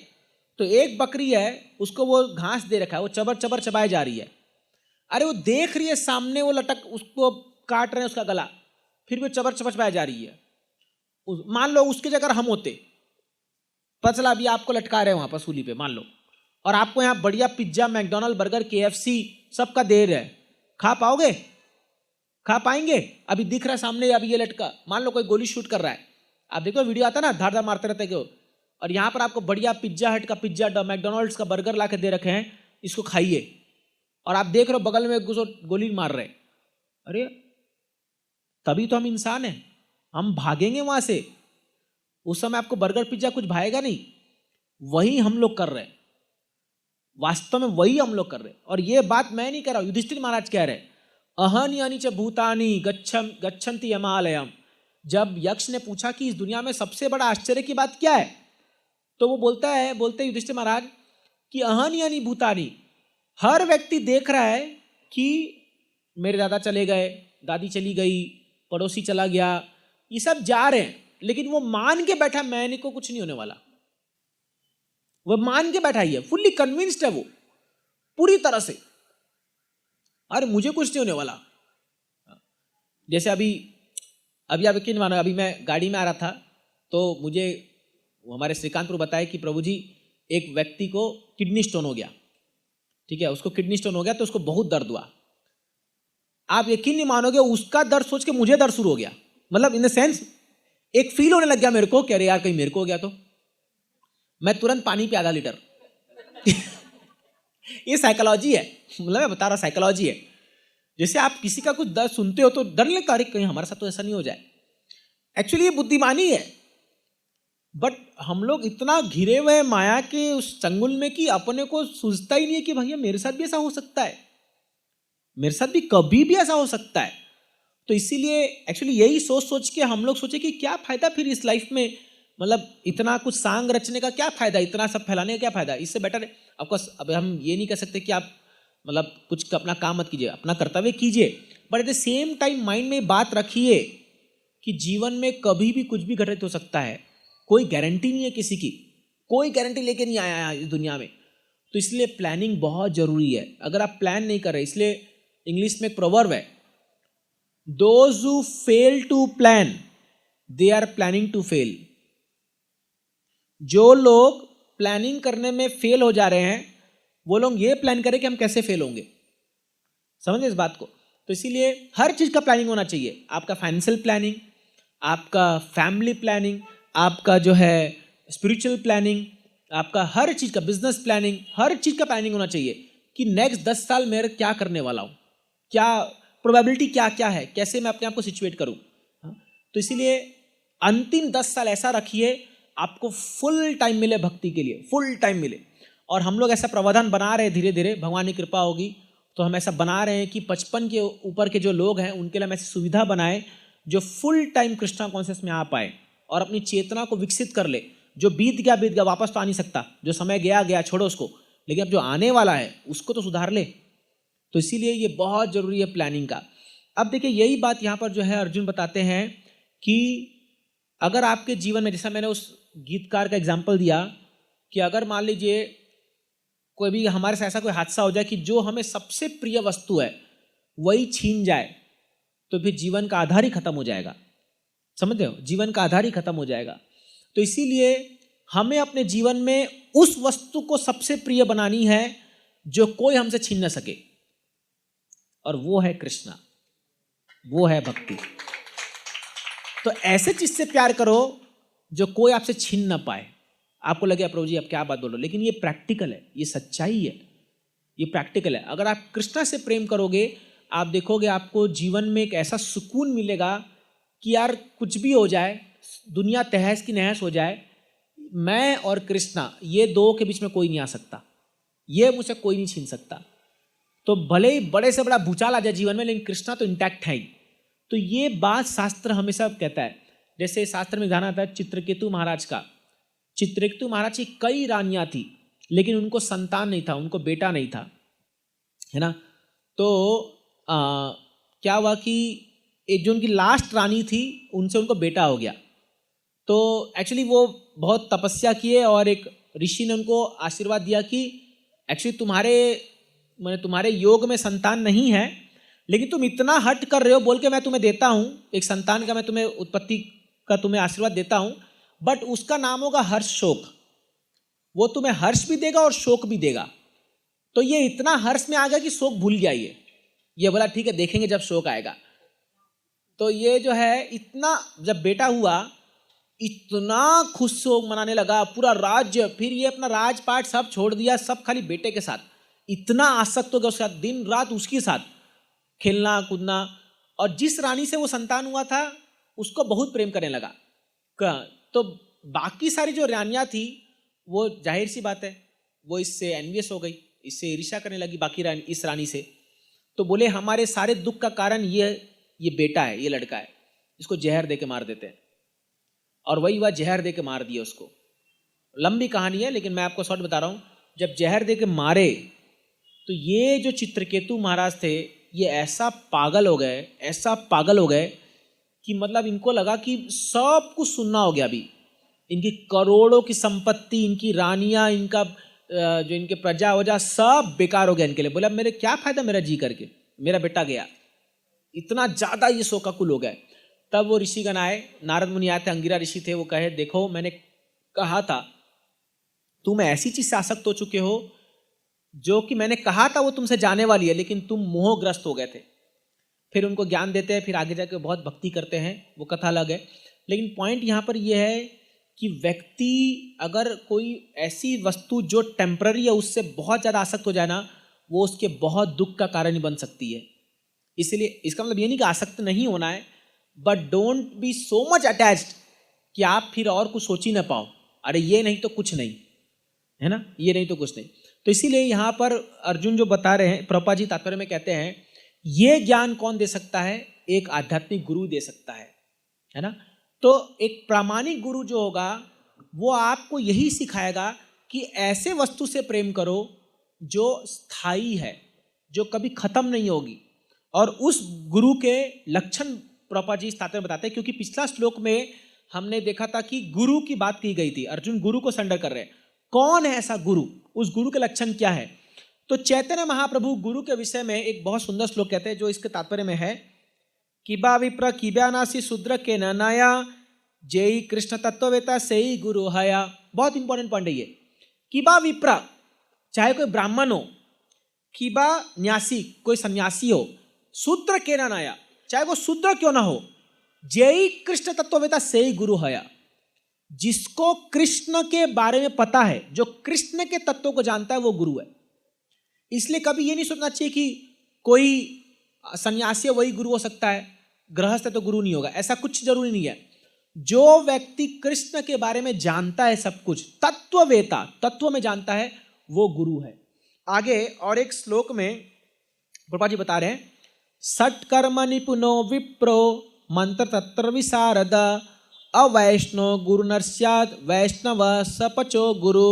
तो एक बकरी है, उसको वो घास दे रखा है, वो चबर चबर चबाए जा रही है। अरे वो देख रही है सामने वो लटक, उसको काट रहे हैं उसका गला, फिर भी चबर चबर चबाए जा रही है। मान लो उसकी जगह हम होते, पता चला अभी आपको लटका रहे हैं वहाँ पर सूली पे मान लो, और आपको यहाँ बढ़िया पिज्जा, मैकडोनल्ड, बर्गर, KFC सबका दे रहे हैं, खा पाओगे? खा पाएंगे? अभी दिख रहा है सामने, अभी ये लटका, मान लो कोई गोली शूट कर रहा है, आप देखो वीडियो आता ना, धार धार मारते रहते क्यों, और यहाँ पर आपको बढ़िया पिज्जा हट का पिज्जा, मैकडोनल्ड्स का बर्गर ला के दे रखे हैं, इसको खाइए, और आप देख रहे हो बगल में गोली मार रहे। अरे तभी तो हम इंसान हैं, हम भागेंगे वहां से। उस समय आपको बर्गर पिज्जा कुछ भाएगा नहीं, वही हम लोग कर रहे हैं, वास्तव में वही हम लोग कर रहे हैं। और ये बात मैं नहीं कह रहा हूं, युधिष्ठिर महाराज कह रहे, अहन्यानि च भूतानि गच्छन्ति यमालयम। जब यक्ष ने पूछा कि इस दुनिया में सबसे बड़ा आश्चर्य की बात क्या है, तो वो बोलते युधिष्ठिर महाराज कि अहन्यानि भूतानि, हर व्यक्ति देख रहा है कि मेरे दादा चले गए, दादी चली गई, पड़ोसी चला गया, ये सब जा रहे हैं, लेकिन वो मान के बैठा मैंने को कुछ नहीं होने वाला। वो मान के बैठा ही है, फुल्ली कन्विंस्ड है वो पूरी तरह से, अरे मुझे कुछ नहीं होने वाला। जैसे अभी आप यकीन मानो, अभी मैं गाड़ी में आ रहा था तो मुझे हमारे श्रीकांतपुर बताया कि प्रभु जी एक व्यक्ति को किडनी स्टोन हो गया, ठीक है, उसको किडनी स्टोन हो गया तो उसको बहुत दर्द हुआ। आप यकीन नहीं मानोगे, उसका दर्द सोच के मुझे दर्द शुरू हो गया, मतलब इन द सेंस एक फील होने लग गया मेरे को कि अरे यार कहीं मेरे को हो गया तो। मैं तुरंत पानी पे आधा लीटर ये साइकोलॉजी है, मतलब मैं बता रहा साइकोलॉजी है। जैसे आप किसी का कुछ दर्द सुनते हो तो डर लगता है, अरे कहीं हमारे साथ तो ऐसा नहीं हो जाए। एक्चुअली ये बुद्धिमानी है, बट हम लोग इतना घिरे हुए माया के उस चंगुल में कि अपने को सूझता ही नहीं है कि भैया मेरे साथ भी ऐसा हो सकता है, मेरे साथ भी कभी भी ऐसा हो सकता है। तो इसीलिए एक्चुअली यही सोच के हम लोग सोचे कि क्या फायदा फिर इस लाइफ में, मतलब इतना कुछ सांग रचने का क्या फायदा, इतना सब फैलाने का क्या फायदा। इससे बेटर है ऑफकोर्स, अब हम ये नहीं कह सकते कि आप मतलब कुछ अपना काम मत कीजिए, अपना कर्तव्य कीजिए, but at the same time mind में बात रखिए कि जीवन में कभी भी कुछ भी घटित हो सकता है, कोई गारंटी नहीं है किसी की, कोई गारंटी लेके नहीं आया है इस दुनिया में। तो इसलिए प्लानिंग बहुत जरूरी है। अगर आप प्लान नहीं कर रहे, इसलिए इंग्लिश में एक प्रोवर्ब है, those who fail to plan they are planning to fail. जो लोग प्लानिंग करने में फेल हो जा रहे हैं वो लोग ये प्लान करें कि हम कैसे फेल होंगे। समझे इस बात को? तो इसीलिए हर चीज का प्लानिंग होना चाहिए, आपका फाइनेंशियल प्लानिंग, आपका फैमिली प्लानिंग, आपका जो है स्पिरिचुअल प्लानिंग, आपका हर चीज का बिजनेस प्लानिंग, हर चीज का प्लानिंग होना चाहिए कि नेक्स्ट 10 साल मेरे क्या करने वाला हूं, क्या प्रोबेबिलिटी क्या क्या है, कैसे मैं अपने आप को सिचुएट करूं। तो इसीलिए अंतिम 10 साल ऐसा रखिए आपको फुल टाइम मिले भक्ति के लिए, फुल टाइम मिले। और हम लोग ऐसा प्रावधान बना रहे हैं, धीरे धीरे भगवान की कृपा होगी तो हम ऐसा बना रहे हैं कि 55 के ऊपर के जो लोग हैं उनके लिए हम ऐसी सुविधा बनाएं जो फुल टाइम कृष्णा कॉन्शियस में आ पाए और अपनी चेतना को विकसित कर ले। जो बीत गया वापस तो आ नहीं सकता, जो समय गया छोड़ो उसको, लेकिन अब जो आने वाला है उसको तो सुधार ले। तो इसीलिए ये बहुत जरूरी है प्लानिंग का। अब देखिए यही बात यहाँ पर जो है अर्जुन बताते हैं कि अगर आपके जीवन में, जैसा मैंने उस गीतकार का एग्जाम्पल दिया कि अगर मान लीजिए कोई भी हमारे साथ ऐसा कोई हादसा हो जाए कि जो हमें सबसे प्रिय वस्तु है वही छीन जाए, तो फिर जीवन का आधार ही खत्म हो जाएगा। समझ रहे हो? जीवन का आधार ही खत्म हो जाएगा। तो इसीलिए हमें अपने जीवन में उस वस्तु को सबसे प्रिय बनानी है जो कोई हमसे छीन न सके, और वो है कृष्णा, वो है भक्ति। तो ऐसे चीज से प्यार करो जो कोई आपसे छीन ना पाए। आपको लगे प्रभु जी आप क्या बात बोल रहे हो, लेकिन ये प्रैक्टिकल है, ये सच्चाई है, ये प्रैक्टिकल है। अगर आप कृष्णा से प्रेम करोगे, आप देखोगे आपको जीवन में एक ऐसा सुकून मिलेगा कि यार कुछ भी हो जाए, दुनिया तहस की नहस हो जाए, मैं और कृष्णा ये दो के बीच में कोई नहीं आ सकता, ये मुझसे कोई नहीं छीन सकता। तो भले ही बड़े से बड़ा भूचाल आ जाए जीवन में, लेकिन कृष्णा तो इंटैक्ट है ही। तो ये बात शास्त्र हमेशा कहता है। जैसे शास्त्र में गाना आता है चित्रकेतु महाराज का। चित्रकेतु महाराज की कई रानियां थी, लेकिन उनको संतान नहीं था, उनको बेटा नहीं था, है ना। तो क्या हुआ कि एक जो उनकी लास्ट रानी थी, उनसे उनको बेटा हो गया। तो एक्चुअली वो बहुत तपस्या किए और एक ऋषि ने उनको आशीर्वाद दिया कि एक्चुअली तुम्हारे योग में संतान नहीं है, लेकिन तुम इतना हट कर रहे हो, बोल के मैं तुम्हें देता हूँ एक संतान का, मैं तुम्हें उत्पत्ति का तुम्हें आशीर्वाद देता हूँ, बट उसका नाम होगा हर्ष शोक। वो तुम्हें हर्ष भी देगा और शोक भी देगा। तो ये इतना हर्ष में आ गया कि शोक भूल गया। ये बोला ठीक है देखेंगे जब शोक आएगा। तो ये जो है इतना, जब बेटा हुआ इतना खुश शोक मनाने लगा पूरा राज्य, फिर ये अपना राजपाट सब छोड़ दिया, सब खाली बेटे के साथ इतना आसक्त हो गया, उसके साथ दिन रात उसके साथ खेलना कूदना। और जिस रानी से वो संतान हुआ था उसको बहुत प्रेम करने लगा। तो बाकी सारी जो रानियां थी वो जाहिर सी बात है वो इससे एनवियस हो गई, इससे ईर्ष्या करने लगी बाकी इस रानी से। तो बोले हमारे सारे दुख का कारण ये बेटा है, ये लड़का है, इसको जहर दे के मार देते हैं। और वही वह जहर दे के मार दिया उसको। लंबी कहानी है लेकिन मैं आपको शॉर्ट बता रहा हूँ। जब जहर दे के मारे तो ये जो चित्रकेतु महाराज थे ये ऐसा पागल हो गए, ऐसा पागल हो गए कि मतलब इनको लगा कि सब कुछ सुनना हो गया। अभी इनकी करोड़ों की संपत्ति, इनकी रानियां, इनका जो इनके प्रजा वजा सब बेकार हो गया इनके लिए। बोला मेरे क्या फायदा मेरा जी करके, मेरा बेटा गया। इतना ज्यादा ये शोकाकुल हो गए। तब वो ऋषिगण आए, नारद मुनि आए थे, अंगिरा ऋषि थे। वो कहे देखो मैंने कहा था तुम ऐसी चीज से आसक्त हो चुके हो जो कि मैंने कहा था वो तुमसे जाने वाली है, लेकिन तुम मोहग्रस्त हो गए थे। फिर उनको ज्ञान देते हैं, फिर आगे जाके बहुत भक्ति करते हैं, वो कथा अलग है। लेकिन पॉइंट यहाँ पर यह है कि व्यक्ति अगर कोई ऐसी वस्तु जो टेम्पररी है उससे बहुत ज़्यादा आसक्त हो जाए ना, वो उसके बहुत दुख का कारण ही बन सकती है। इसलिए इसका मतलब ये नहीं कि आसक्त नहीं होना है, but don't be so much attached कि आप फिर और कुछ सोच ही ना पाओ, अरे ये नहीं तो कुछ नहीं, है ना, ये नहीं तो कुछ नहीं। तो इसीलिए यहाँ पर अर्जुन जो बता रहे हैं, प्रभुपाद जी तात्पर्य में कहते हैं ये ज्ञान कौन दे सकता है? एक आध्यात्मिक गुरु दे सकता है ना। तो एक प्रामाणिक गुरु जो होगा वो आपको यही सिखाएगा कि ऐसे वस्तु से प्रेम करो जो स्थायी है, जो कभी खत्म नहीं होगी। और उस गुरु के लक्षण प्रभुपाद जी तात्पर्य बताते हैं, क्योंकि पिछला श्लोक में हमने देखा था कि गुरु की बात की गई थी, अर्जुन गुरु को सरेंडर कर रहे हैं। कौन है ऐसा गुरु, उस गुरु के लक्षण क्या है? तो चैतन्य महाप्रभु गुरु के विषय में एक बहुत सुंदर श्लोक कहते हैं जो इसके तात्पर्य में है, किबा विप्र किब्यानासी शूद्र के नया जय कृष्ण तत्ववेता से ही गुरु हया। बहुत इंपॉर्टेंट पॉइंट है ये। किबा विप्र, चाहे कोई ब्राह्मण हो, किबा न्यासी, कोई सन्यासी हो, शूद्र के नया, चाहे वो शूद्र क्यों ना हो, जय कृष्ण तत्ववेता से ही गुरु हया। जिसको कृष्ण के बारे में पता है, जो कृष्ण के तत्वों को जानता है, वो गुरु है। इसलिए कभी ये नहीं सोचना चाहिए कि कोई सन्यासी वही गुरु हो सकता है, गृहस्थ है तो गुरु नहीं होगा, ऐसा कुछ जरूरी नहीं है। जो व्यक्ति कृष्ण के बारे में जानता है सब कुछ, तत्ववेता, तत्व में जानता है, वो गुरु है। आगे और एक श्लोक में प्रभुपाद जी बता रहे हैं, सट कर्म निपुनो विप्रो मंत्र तत्र विशारद अवैष्णव गुरु नर्स्याद वैष्णव सपचो गुरु।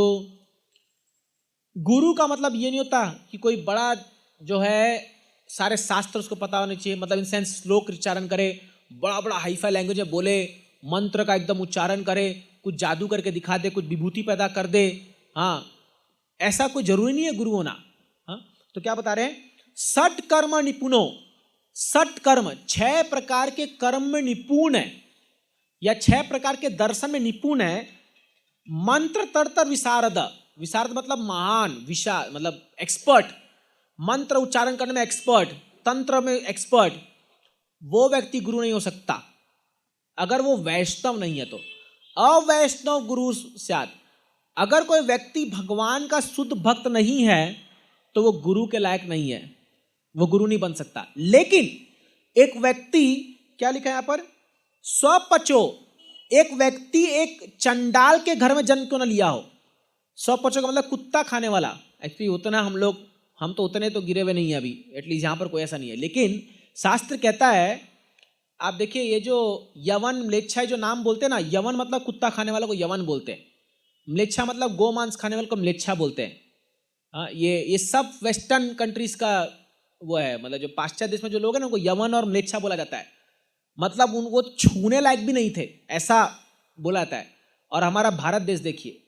गुरु का मतलब ये नहीं होता कि कोई बड़ा जो है सारे शास्त्र उसको पता होने चाहिए, मतलब इन सेंस श्लोक उच्चारण करे, बड़ा बड़ा हाईफाई लैंग्वेज में बोले, मंत्र का एकदम उच्चारण करे, कुछ जादू करके दिखा दे, कुछ विभूति पैदा कर दे। हाँ, ऐसा कोई जरूरी नहीं है गुरु होना। हाँ, तो क्या बता रहे हैं, षट कर्म निपुणो, षट कर्म 6 प्रकार के कर्म में निपुण है या 6 प्रकार के दर्शन में निपुण है। मंत्र तर्तर विशारद, विशारद मतलब महान, विशाल मतलब एक्सपर्ट, मंत्र उच्चारण करने में एक्सपर्ट, तंत्र में एक्सपर्ट, वो व्यक्ति गुरु नहीं हो सकता अगर वो वैष्णव नहीं है। तो अवैष्णव गुरु स्यात्, अगर कोई व्यक्ति भगवान का शुद्ध भक्त नहीं है तो वो गुरु के लायक नहीं है, वो गुरु नहीं बन सकता। लेकिन एक व्यक्ति, क्या लिखा है यहां पर, स्वपचो, एक व्यक्ति एक चंडाल के घर में जन्म क्यों ना लिया हो, स्वपचो का मतलब कुत्ता खाने वाला। एक्चुअली उतना हम तो उतने तो गिरे हुए नहीं है अभी, एटलीस्ट यहाँ पर कोई ऐसा नहीं है। लेकिन शास्त्र कहता है, आप देखिए ये जो यवन म्लेच्छा जो नाम बोलते हैं ना, यवन मतलब कुत्ता खाने वाला को यवन बोलते हैं, म्लेच्छा मतलब गो मांस खाने वाले को म्लेच्छा बोलते हैं। हाँ, ये सब वेस्टर्न कंट्रीज का वो है, मतलब जो पाश्चात्य देश में जो लोग हैं ना उनको यवन और म्लेच्छा बोला जाता है, मतलब उनको छूने लायक भी नहीं थे ऐसा बोला जाता है। और हमारा भारत देश देखिए,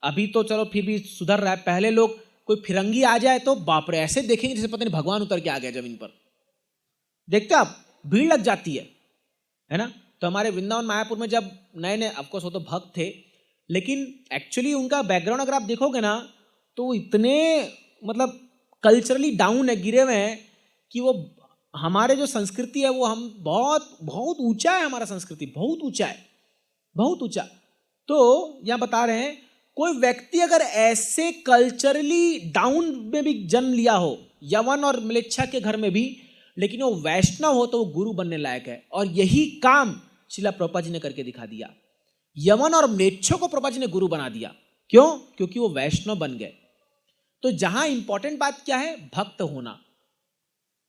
अभी तो चलो फिर भी सुधर रहा है, पहले लोग कोई फिरंगी आ जाए तो बाप रे ऐसे देखेंगे जैसे पता नहीं भगवान उतर के आ गया जमीन पर, देखते आप भीड़ लग जाती है ना। तो हमारे वृंदावन मायापुर में जब नए नए, ऑफकोर्स वो तो भक्त थे, लेकिन एक्चुअली उनका बैकग्राउंड अगर आप देखोगे ना तो वो इतने मतलब कल्चरली डाउन है, गिरे हुए हैं कि वो हमारे जो संस्कृति है वो हम बहुत बहुत ऊंचा है, हमारा संस्कृति बहुत ऊंचा है, बहुत ऊंचा। तो यहां बता रहे हैं कोई व्यक्ति अगर ऐसे कल्चरली डाउन में भी जन्म लिया हो, यवन और म्लेच्छा के घर में भी, लेकिन वो वैष्णव हो तो वो गुरु बनने लायक है। और यही काम श्रीला प्रभुपाद जी ने करके दिखा दिया, यवन और म्लेच्छों को प्रभुपाद जी ने गुरु बना दिया। क्यों? क्योंकि वो वैष्णव बन गए। तो जहां इंपॉर्टेंट बात क्या है, भक्त होना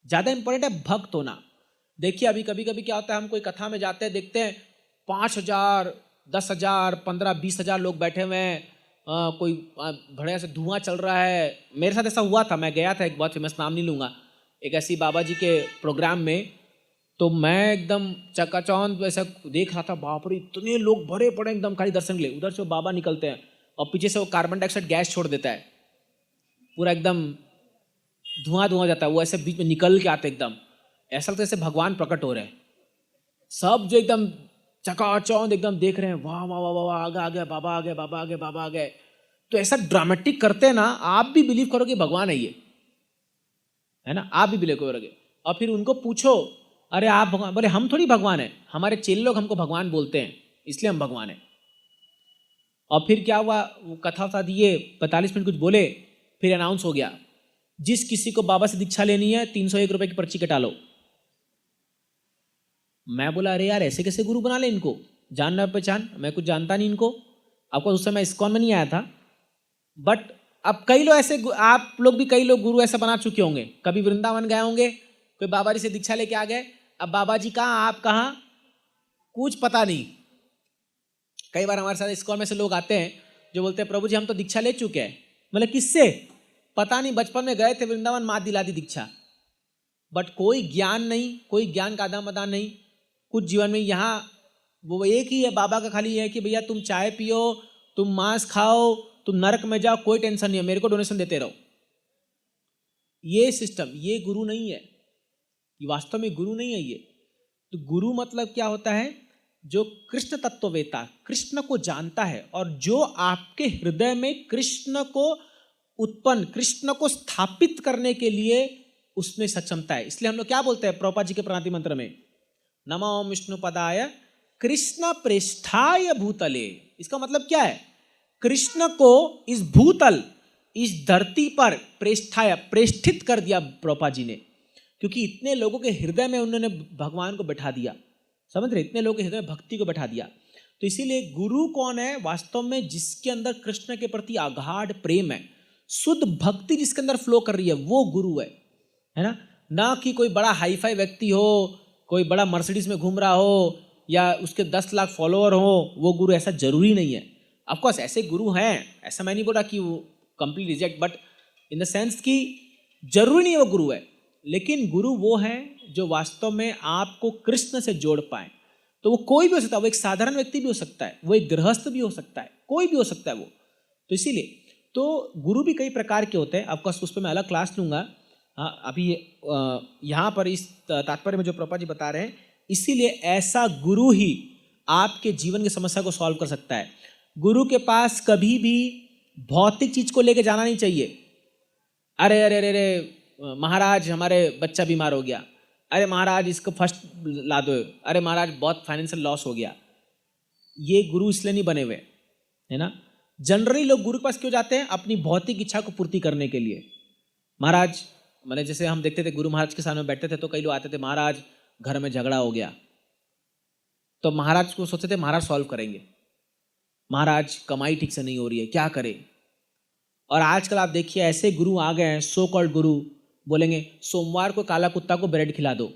ज्यादा इंपॉर्टेंट है, भक्त होना। देखिए अभी कभी कभी क्या होता है, हम कोई कथा में जाते हैं, देखते हैं 5,000 10,000 15 20,000 लोग बैठे हुए हैं, कोई बढ़िया से धुआं चल रहा है। मेरे साथ ऐसा हुआ था, मैं गया था एक बहुत फेमस, नाम नहीं लूंगा, एक ऐसी बाबा जी के प्रोग्राम में, तो मैं एकदम चकाचौंध वैसा देख रहा था, बाप रे इतने लोग भरे पड़े एकदम खाली दर्शन के लिए। उधर से वो बाबा निकलते हैं और पीछे से वो कार्बन डाइऑक्साइड गैस छोड़ देता है, पूरा एकदम धुआं धुआं जाता है, वो ऐसे बीच में निकल के आते एकदम, ऐसा लगता है जैसे भगवान प्रकट हो रहे हैं। सब जो एकदम चकाचौंध एकदम देख रहे हैं, वाह वाह वाह वाह, आगे आ गया बाबा, आ गए बाबा, आ गए बाबा, आ गए। तो ऐसा ड्रामेटिक करते हैं ना, आप भी बिलीव करोगे भगवान है ये, है ना, आप भी बिलीव करोगे। और फिर उनको पूछो, अरे आप भगवान? बोले हम थोड़ी भगवान है, हमारे चेले लोग हमको भगवान बोलते हैं इसलिए हम भगवान है। और फिर क्या हुआ, वो कथा वथा दिए, 45 मिनट कुछ बोले, फिर अनाउंस हो गया, जिस किसी को बाबा से दीक्षा लेनी है 301 रुपए की पर्ची कटा लो। मैं बोला अरे यार ऐसे कैसे गुरु बना ले इनको, जानना पहचान, मैं कुछ जानता नहीं इनको। आपको उस समय इस्कॉन में नहीं आया था, बट अब कई लोग ऐसे, आप लोग भी कई लोग गुरु ऐसा बना चुके होंगे, कभी वृंदावन गए होंगे, कोई बाबा जी से दीक्षा लेके आ गए, अब बाबा जी कहाँ आप कहाँ, कुछ पता नहीं। कई बार हमारे साथ इस्कॉन में से लोग आते हैं जो बोलते हैं प्रभु जी हम तो दीक्षा ले चुके हैं। बोले किससे? पता नहीं, बचपन में गए थे वृंदावन, माँ दिला दी दीक्षा, बट कोई ज्ञान नहीं, कोई ज्ञान का आदान प्रदान नहीं कुछ जीवन में। यहाँ वो एक ही है बाबा का, खाली है कि भैया तुम चाय पियो, तुम मांस खाओ, तुम नरक में जाओ, कोई टेंशन नहीं है, मेरे को डोनेशन देते रहो। ये सिस्टम, ये गुरु नहीं है, ये वास्तव में गुरु नहीं है ये। तो गुरु मतलब क्या होता है, जो कृष्ण तत्ववेता, कृष्ण को जानता है और जो आपके हृदय में कृष्ण को उत्पन्न, कृष्ण को स्थापित करने के लिए उसमें सक्षमता है। इसलिए हम लोग क्या बोलते हैं प्रभुपाद जी के प्रणाति मंत्र में, नमो विष्णु पदाय कृष्ण प्रेष्ठाय भूतले। इसका मतलब क्या है, कृष्ण को इस भूतल, इस धरती पर प्रेष्ठाय, प्रेष्ठित कर दिया प्रभुपाद जी ने, क्योंकि इतने लोगों के हृदय में उन्होंने भगवान को बैठा दिया, समझ रहे, इतने लोगों के हृदय में भक्ति को बैठा दिया। तो इसीलिए गुरु कौन है, वास्तव में जिसके अंदर कृष्ण के प्रति अगाध प्रेम है, शुद्ध भक्ति जिसके अंदर फ्लो कर रही है, वो गुरु है ना। ना कि कोई बड़ा हाईफाई व्यक्ति हो, कोई बड़ा मर्सिडीज में घूम रहा हो, या उसके 10 लाख फॉलोअर हो, वो गुरु, ऐसा जरूरी नहीं है। ऑफकोर्स ऐसे गुरु हैं, ऐसा मैं नहीं बोला कि वो complete reject, but in the sense कि जरूरी नहीं वो गुरु है, लेकिन गुरु वो है जो वास्तव में आपको कृष्ण से जोड़ पाए। तो वो कोई भी हो सकता है, वो एक साधारण व्यक्ति भी हो सकता है, वो एक गृहस्थ भी हो सकता है, कोई भी हो सकता है वो। तो इसीलिए तो गुरु भी कई प्रकार के होते हैं, ऑफकोर्स उस पर मैं अलग क्लास लूँगा। हाँ, अभी यहाँ पर इस तात्पर्य में जो प्रभुपाद जी बता रहे हैं, इसीलिए ऐसा गुरु ही आपके जीवन की समस्या को सॉल्व कर सकता है। गुरु के पास कभी भी भौतिक चीज को लेके जाना नहीं चाहिए। अरे अरे अरे अरे महाराज हमारे बच्चा बीमार हो गया, अरे महाराज इसको फर्स्ट ला दो, अरे महाराज बहुत फाइनेंशियल लॉस हो गया। ये गुरु इसलिए नहीं बने हुए, है ना। जनरली लोग गुरु के पास क्यों जाते हैं? अपनी भौतिक इच्छा को पूर्ति करने के लिए। महाराज मैंने जैसे हम देखते थे गुरु महाराज के सामने बैठते थे तो कई लोग आते थे, महाराज घर में झगड़ा हो गया, तो महाराज को सोचते थे महाराज सॉल्व करेंगे। महाराज कमाई ठीक से नहीं हो रही है, क्या करें? और आजकल आप देखिए ऐसे गुरु आ गए हैं, सो कॉल्ड गुरु, बोलेंगे सोमवार को काला कुत्ता को ब्रेड खिला दो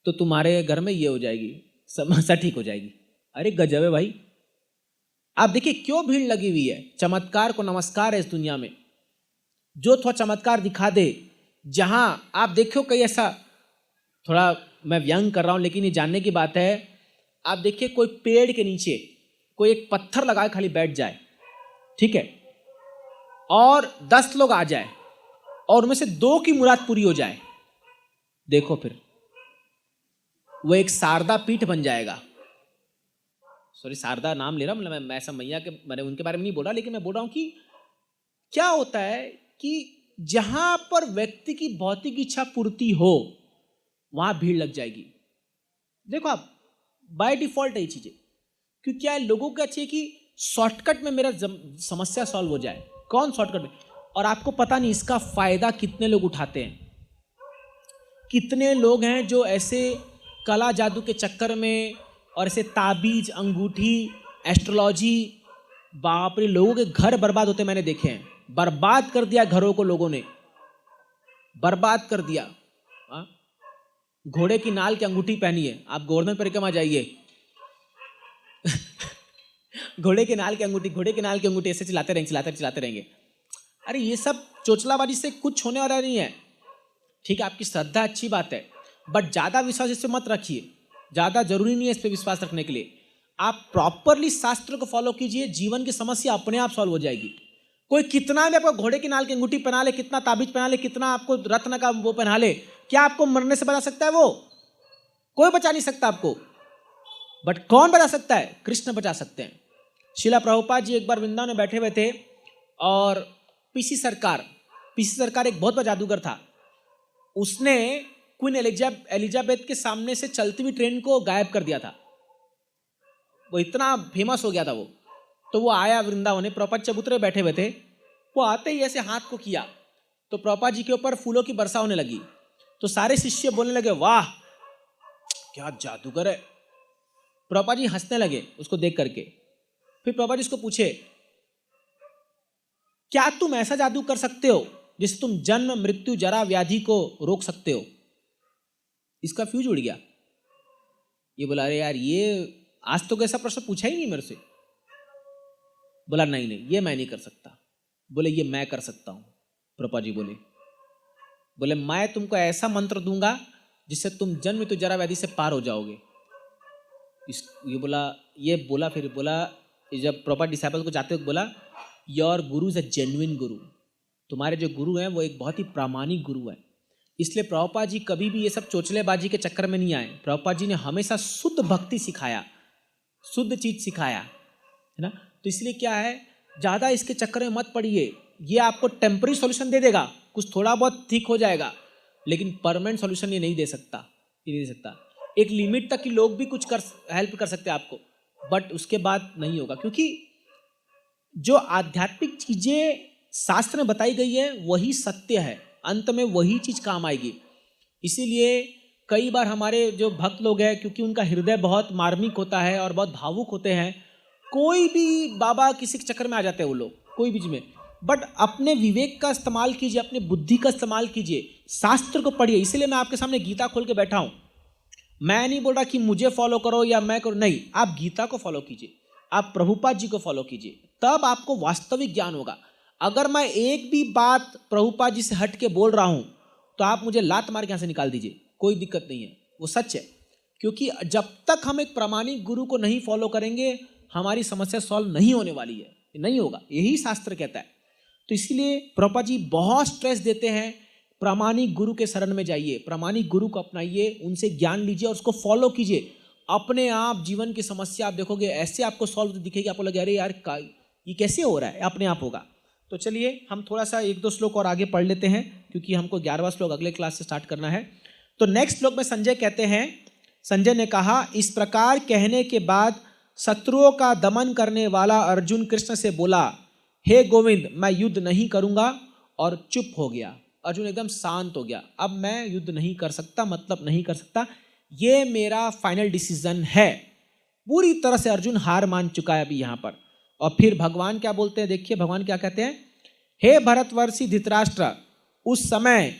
तो तुम्हारे घर में ये हो जाएगी, समस्या ठीक हो जाएगी। अरे गजब है भाई। आप देखिए क्यों भीड़ लगी हुई है। चमत्कार को नमस्कार है इस दुनिया में। जो थोड़ा चमत्कार दिखा दे, जहां आप देखो कई ऐसा, थोड़ा मैं व्यंग कर रहा हूं लेकिन ये जानने की बात है। आप देखिए कोई पेड़ के नीचे कोई एक पत्थर लगा खाली बैठ जाए, ठीक है, और 10 लोग आ जाए और उनमें से 2 की मुराद पूरी हो जाए, देखो फिर वो एक शारदा पीठ बन जाएगा। सॉरी शारदा नाम ले रहा हूं, मतलब मैं ऐसा मैया के मैंने उनके बारे में नहीं बोला, लेकिन मैं बोल रहा हूं कि क्या होता है कि जहां पर व्यक्ति की भौतिक इच्छा पूर्ति हो वहां भीड़ लग जाएगी। देखो आप बाय डिफॉल्ट है ये चीजें, क्योंकि क्या है, लोगों को चाहिए कि शॉर्टकट में मेरा समस्या सॉल्व हो जाए। कौन शॉर्टकट में? और आपको पता नहीं इसका फायदा कितने लोग उठाते हैं। कितने लोग हैं जो ऐसे कला जादू के चक्कर में और ऐसे ताबीज, अंगूठी, एस्ट्रोलॉजी, बाप रे, लोगों के घर बर्बाद होते मैंने देखे हैं। बर्बाद कर दिया घरों को, लोगों ने बर्बाद कर दिया। घोड़े की नाल की अंगूठी पहनी है, आप गोवर्धन परिक्रमा जाइए घोड़े की नाल की अंगूठी, घोड़े की नाल की अंगूठी, ऐसे चलाते रहेंगे। अरे ये सब चोचलाबाजी से कुछ होने वाला नहीं है। ठीक है, आपकी श्रद्धा अच्छी बात है, बट ज्यादा विश्वास इससे मत रखिए। ज्यादा जरूरी नहीं है इस पर विश्वास रखने के लिए। आप प्रॉपरली शास्त्र को फॉलो कीजिए, जीवन की समस्या अपने आप सॉल्व हो जाएगी। कोई कितना भी आपको घोड़े की नाल की अंगूठी पहना ले, कितना ताबीज पहना ले, कितना आपको रत्न का वो पहना ले, क्या आपको मरने से बचा सकता है? वो कोई बचा नहीं सकता आपको। बट कौन बचा सकता है? कृष्ण बचा सकते हैं। शिला प्रभुपाद जी एक बार वृंदावन में बैठे हुए थे और पीसी सरकार एक बहुत बड़ा जादूगर था। उसने क्वीन एलिजाबेथ के सामने से चलती हुई ट्रेन को गायब कर दिया था। वो इतना फेमस हो गया था वो। तो वो आया वृंदावन में, प्रभुपाद चबूतरे बैठे हुए थे। वो आते ही ऐसे हाथ को किया तो प्रभुपाद जी के ऊपर फूलों की वर्षा होने लगी। तो सारे शिष्य बोलने लगे, वाह क्या जादूगर है। प्रभुपाद जी हंसने लगे उसको देख करके। फिर प्रभुपाद जी उसको पूछे, क्या तुम ऐसा जादू कर सकते हो जिससे तुम जन्म, मृत्यु, जरा, व्याधि को रोक सकते हो? इसका फ्यूज उड़ गया। ये बोला, अरे यार ये आज तो ऐसा प्रश्न पूछा ही नहीं मेरे से। बोला नहीं ये मैं नहीं कर सकता। बोले ये मैं कर सकता हूं। प्रभुपाद जी बोले मैं तुमको ऐसा मंत्र दूंगा जिससे तुम जन्म, मृत्यु, जरा, व्याधि से पार हो जाओगे। फिर बोला जब प्रॉपर डिसाइपल को जाते हुए बोला, your Guru is a genuine गुरु। तुम्हारे जो गुरु हैं वो एक बहुत ही प्रामाणिक गुरु है। इसलिए प्रभुपाद जी कभी भी ये सब चोचलेबाजी के चक्कर में नहीं आए। प्रभुपाद जी ने हमेशा शुद्ध भक्ति सिखाया, शुद्ध चीज सिखाया, है ना। तो इसलिए क्या है, ज्यादा इसके चक्कर में मत पड़िए। ये आपको टेम्पररी सॉल्यूशन दे देगा, कुछ थोड़ा बहुत ठीक हो जाएगा, लेकिन परमानेंट सॉल्यूशन ये नहीं दे सकता। एक लिमिट तक कि लोग भी कुछ हेल्प कर सकते हैं आपको, बट उसके बाद नहीं होगा। क्योंकि जो आध्यात्मिक चीजें शास्त्र में बताई गई है वही सत्य है, अंत में वही चीज काम आएगी। इसीलिए कई बार हमारे जो भक्त लोग हैं, क्योंकि उनका हृदय बहुत मार्मिक होता है और बहुत भावुक होते हैं, कोई भी बाबा किसी के चक्कर में आ जाते हैं वो लोग, कोई भी में। बट अपने विवेक का इस्तेमाल कीजिए, अपने बुद्धि का इस्तेमाल कीजिए, शास्त्र को पढ़िए। इसीलिए मैं आपके सामने गीता खोल के बैठा हूं। मैं नहीं बोल रहा कि मुझे फॉलो करो या मैं करो, नहीं, आप गीता को फॉलो कीजिए, आप प्रभुपाद जी को फॉलो कीजिए, तब आपको वास्तविक ज्ञान होगा। अगर मैं एक भी बात प्रभुपाद जी से हट के बोल रहा हूं तो आप मुझे लात मार के यहां से निकाल दीजिए, कोई दिक्कत नहीं है, वो सच है। क्योंकि जब तक हम एक प्रामाणिक गुरु को नहीं फॉलो करेंगे हमारी समस्या सॉल्व नहीं होने वाली है। नहीं होगा, यही शास्त्र कहता है। तो इसीलिए प्रभुपाद जी बहुत स्ट्रेस देते हैं, प्रामाणिक गुरु के शरण में जाइए, प्रामाणिक गुरु को अपनाइए, उनसे ज्ञान लीजिए और उसको फॉलो कीजिए। अपने आप जीवन की समस्या आप देखोगे ऐसे आपको सॉल्व दिखेगी, आपको लगे अरे यार ये कैसे हो रहा है, अपने आप होगा। तो चलिए हम थोड़ा सा 1-2 श्लोक और आगे पढ़ लेते हैं, क्योंकि हमको 11वां श्लोक अगले क्लास से स्टार्ट करना है। तो नेक्स्ट श्लोक में संजय कहते हैं, संजय ने कहा, इस प्रकार कहने के बाद शत्रुओं का दमन करने वाला अर्जुन कृष्ण से बोला, हे गोविंद, मैं युद्ध नहीं करूंगा, और चुप हो गया। अर्जुन एकदम शांत हो गया, अब मैं युद्ध नहीं कर सकता, मतलब नहीं कर सकता, ये मेरा फाइनल डिसीजन है। पूरी तरह से अर्जुन हार मान चुका है अभी यहाँ पर। और फिर भगवान क्या बोलते हैं, देखिए भगवान क्या कहते हैं, हे भरतवर्षी धृतराष्ट्र, उस समय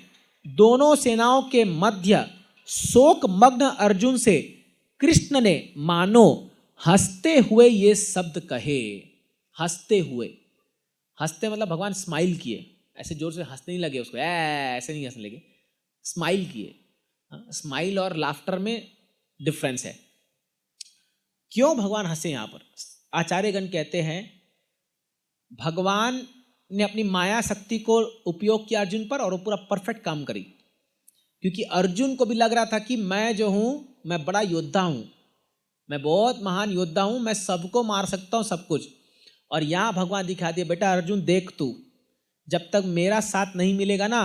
दोनों सेनाओं के मध्य शोक मग्न अर्जुन से कृष्ण ने मानो हंसते हुए ये शब्द कहे। हंसते हुए, हंसते मतलब भगवान स्माइल किए, ऐसे जोर से हंसने नहीं लगे उसको, ऐसे नहीं हंसने लगे, स्माइल किए। स्माइल और लाफ्टर में डिफरेंस है। क्यों भगवान हंसे यहाँ पर? आचार्यगण कहते हैं भगवान ने अपनी माया शक्ति को उपयोग किया अर्जुन पर और वो पूरा परफेक्ट काम करी, क्योंकि अर्जुन को भी लग रहा था कि मैं जो हूँ मैं बड़ा योद्धा हूँ, मैं बहुत महान योद्धा हूँ, मैं सबको मार सकता हूँ सब कुछ। और यहाँ भगवान दिखा दिए, बेटा अर्जुन देख, तू जब तक मेरा साथ नहीं मिलेगा ना,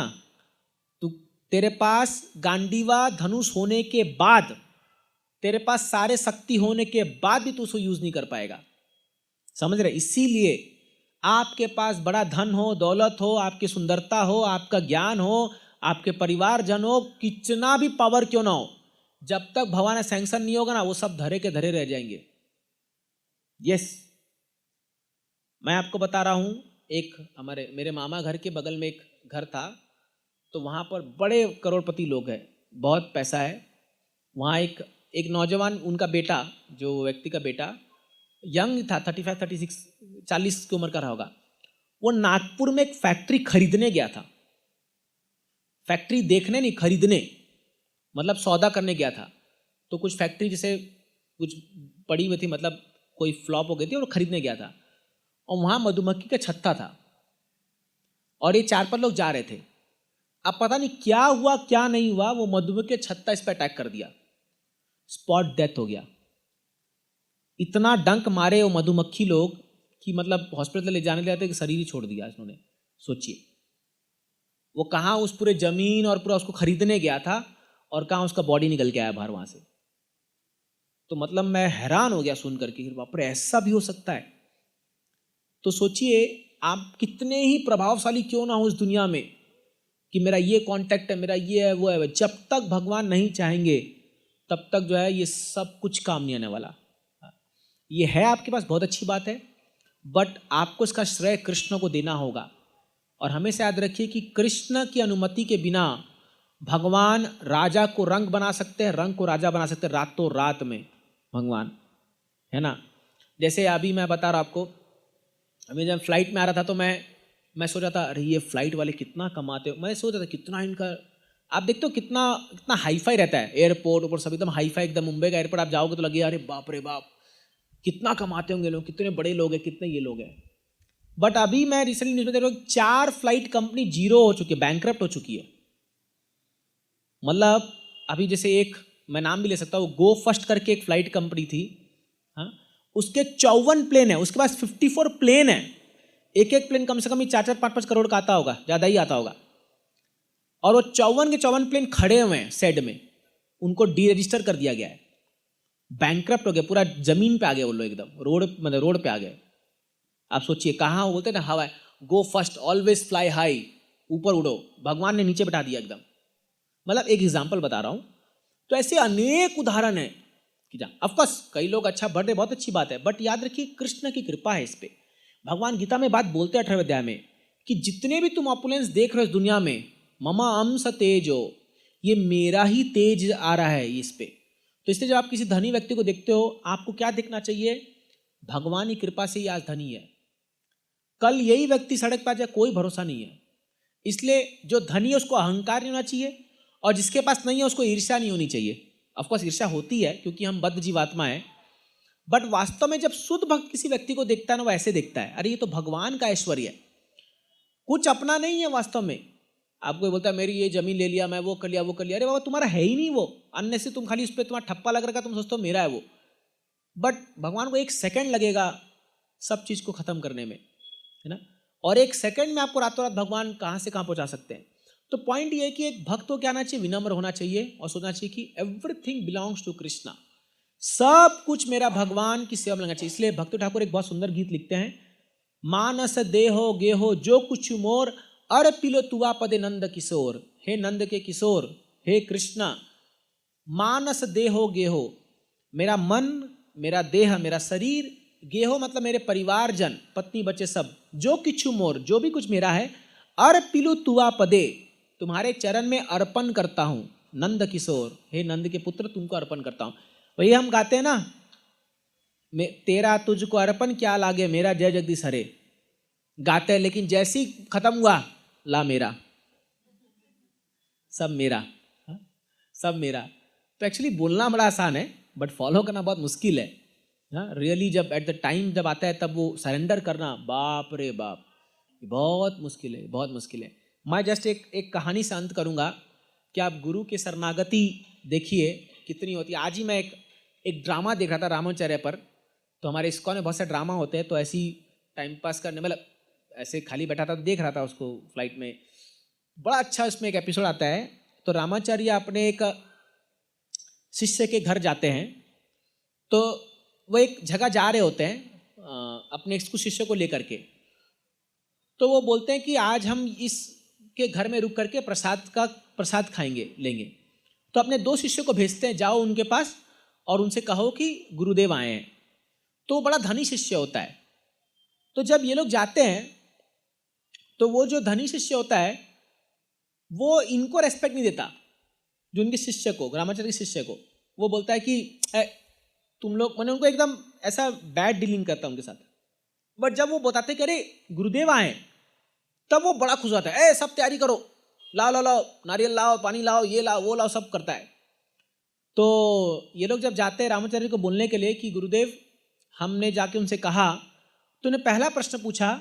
तू तेरे पास गांडीवा धनुष होने के बाद, तेरे पास सारे शक्ति होने के बाद भी तू उसको यूज नहीं कर पाएगा। समझ रहे? इसीलिए आपके पास बड़ा धन हो, दौलत हो, आपकी सुंदरता हो, आपका ज्ञान हो, आपके परिवारजन हो, कितना भी पावर क्यों ना हो, जब तक भगवान ने सैंक्शन नहीं होगा ना, वो सब धरे के धरे रह जाएंगे। यस, मैं आपको बता रहा हूं, एक मेरे मामा घर के बगल में एक घर था, तो वहां पर बड़े करोड़पति लोग हैं, बहुत पैसा है। वहां एक नौजवान, उनका बेटा, जो व्यक्ति का बेटा यंग था, 35, 36, 40 की उम्र का रहा होगा, वो नागपुर में एक फैक्ट्री खरीदने गया था। फैक्ट्री देखने नहीं, खरीदने, मतलब सौदा करने गया था। तो कुछ फैक्ट्री जैसे कुछ पड़ी हुई थी, मतलब कोई फ्लॉप हो गई थी, और खरीदने गया था। और वहाँ मधुमक्खी का छत्ता था, और ये 4-5 लोग जा रहे थे। अब पता नहीं क्या हुआ क्या नहीं हुआ, वो मधुमक्खी का छत्ता इस पर अटैक कर दिया, स्पॉट डेथ हो गया। इतना डंक मारे वो मधुमक्खी लोग कि मतलब हॉस्पिटल ले जाने लगे थे कि शरीर ही छोड़ दिया इन्होंने। सोचिए, वो कहाँ उस पूरे जमीन और पूरा उसको खरीदने गया था, और कहाँ उसका बॉडी निकल के आया बाहर वहां से। तो मतलब मैं हैरान हो गया सुन करके, बाप रे, ऐसा भी हो सकता है। तो सोचिए, आप कितने ही प्रभावशाली क्यों ना हो इस दुनिया में, कि मेरा ये कांटेक्ट है, मेरा ये है, वो है, जब तक भगवान नहीं चाहेंगे तब तक जो है ये सब कुछ काम नहीं आने वाला। ये है आपके पास, बहुत अच्छी बात है, बट आपको इसका श्रेय कृष्ण को देना होगा। और हमेशा याद रखिए कि कृष्ण की अनुमति के बिना भगवान राजा को रंग बना सकते हैं, रंग को राजा बना सकते हैं रातों रात में, भगवान, है ना। जैसे अभी मैं बता रहा आपको, अभी जब फ्लाइट में आ रहा था तो मैं सोच रहा था, अरे ये फ्लाइट वाले कितना कमाते हो। मैं सोच रहा था कितना इनका, आप देखते हो कितना हाईफाई रहता है एयरपोर्ट, ऊपर सब एकदम हाईफाई, एकदम मुंबई का एयरपोर्ट आप जाओगे तो लगे अरे बाप रे बाप, कितना कमाते होंगे लोग, कितने बड़े लोग हैं, कितने ये लोग हैं। बट अभी मैं रिसेंटली न्यूज़ में देख रहा हूँ 4 फ्लाइट कंपनी जीरो हो चुकी है, बैंकरप्ट हो चुकी है। मतलब अभी जैसे एक मैं नाम भी ले सकता हूँ, गो फर्स्ट करके एक फ्लाइट कंपनी थी, हाँ, उसके 54 प्लेन है, उसके पास 54 प्लेन है। एक प्लेन कम से कम 4-4, 5-5 करोड़ का आता होगा, ज़्यादा ही आता होगा। और वो 54 के 54 प्लेन खड़े हुए हैं शेड में, उनको डी रजिस्टर कर दिया गया है, बैंकरप्ट हो गया, पूरा जमीन पे आ गए वो लोग, एकदम रोड पे आ गए। आप सोचिए, कहाँ वो बोलते हैं ना, हवा, गो फर्स्ट, ऑलवेज फ्लाई हाई, ऊपर उड़ो, भगवान ने नीचे बैठा दिया एकदम। मतलब एक एग्जाम्पल बता रहा हूँ। तो ऐसे अनेक उदाहरण है कि जहाँ ऑफकोर्स कई लोग अच्छा बढ़ रहे, बहुत अच्छी बात है, बट याद रखिए कृष्ण की कृपा है इस पर। भगवान गीता में बात बोलते हैं 18वें अध्याय में कि जितने भी तुम ऑपुलेंस देख रहे हो इस दुनिया में, ममा अंश तेजो, ये मेरा ही तेज आ रहा है इस पे। तो इसलिए जब आप किसी धनी व्यक्ति को देखते हो, आपको क्या देखना चाहिए? भगवान की कृपा से ही आज धनी है, कल यही व्यक्ति सड़क पर आ जाए, कोई भरोसा नहीं है। इसलिए जो धनी है उसको अहंकार नहीं होना चाहिए, और जिसके पास नहीं है उसको ईर्ष्या नहीं होनी चाहिए। ऑफकोर्स ईर्ष्या होती है क्योंकि हम बद्ध जीवात्मा है, बट वास्तव में जब शुद्ध भक्त किसी व्यक्ति को देखता है ना, वो ऐसे देखता है, अरे ये तो भगवान का ऐश्वर्य है, कुछ अपना नहीं है वास्तव में। आपको ये बोलता है मेरी ये जमीन ले लिया, मैं वो कर लिया, वो कर लिया, अरे बाबा तुम्हारा है ही नहीं वो, अन्य से तुम खाली उस पर तुम्हारा ठप्पा लग रखा, तुम सोचते हो मेरा है वो। बट भगवान को 1 सेकंड लगेगा सब चीज़ को खत्म करने में, है ना। और 1 सेकंड में आपको रातों रात भगवान कहाँ से कहाँ पहुँचा सकते हैं। तो पॉइंट ये है कि एक भक्त को क्या आना चाहिए, विनम्र होना चाहिए और सोचना चाहिए कि एवरीथिंग बिलोंग्स टू कृष्णा, सब कुछ मेरा भगवान की सेवा में लगना चाहिए। इसलिए भक्त ठाकुर एक बहुत सुंदर गीत लिखते हैं, मानस देहो गेहो जो कुछ मोर, अर्पिलो तुआ पदे नंद किशोर। हे नंद के किशोर, हे कृष्णा, मानस देहो गेहो, मेरा मन, मेरा देह, मेरा शरीर, गेहो मतलब मेरे परिवारजन, पत्नी बच्चे सब, जो किछु मोर, जो भी कुछ मेरा है, अर्पिलु तुआ पदे, तुम्हारे चरण में अर्पण करता हूँ। नंद किशोर, हे नंद के पुत्र, तुमको अर्पण करता हूँ। वही हम गाते हैं ना, तेरा तुझको अर्पण क्या लागे, मेरा जय जगदीश हरे, गाते हैं, लेकिन जैसी खत्म हुआ, ला मेरा, सब मेरा, हा? सब मेरा। तो एक्चुअली बोलना बड़ा आसान है, बट फॉलो करना बहुत मुश्किल है। रियली जब एट द टाइम जब आता है, तब वो सरेंडर करना, बाप रे बाप, बहुत मुश्किल है, बहुत मुश्किल है। मैं जस्ट एक कहानी से अंत करूँगा कि आप गुरु की शरणागति देखिए कितनी होती है। आज ही मैं एक ड्रामा देख रहा था रामाचार्य पर। तो हमारे इस्कॉन में बहुत से ड्रामा होते हैं, तो ऐसी टाइम पास करने, मतलब ऐसे खाली बैठा था, देख रहा था उसको फ्लाइट में। बड़ा अच्छा उसमें एक एपिसोड आता है। तो रामाचार्य अपने एक शिष्य के घर जाते हैं। तो वो एक जगह जा रहे होते हैं अपने कुछ शिष्य को लेकर के। तो वो बोलते हैं कि आज हम इसके घर में रुक करके प्रसाद खाएंगे, लेंगे। तो अपने 2 शिष्यों को भेजते हैं, जाओ उनके पास और उनसे कहो कि गुरुदेव आए हैं। तो वो बड़ा धनी शिष्य होता है। तो जब ये लोग जाते हैं, तो वो जो धनी शिष्य होता है वो इनको रेस्पेक्ट नहीं देता, जो उनके शिष्य को, रामाचार्य के शिष्य को। वो बोलता है कि तुम लोग, मैंने उनको एकदम ऐसा बैड डीलिंग करता उनके साथ। बट जब वो बताते कि अरे गुरुदेव आए, तब वो बड़ा खुश होता है, सब तैयारी करो, लाओ लाओ लाओ, नारियल लाओ, पानी लाओ, ये लाओ, वो लाओ, सब करता है। तो ये लोग जब जाते हैं रामाचार्य को बोलने के लिए कि गुरुदेव, हमने जाके उनसे कहा, तो उन्हें पहला प्रश्न पूछा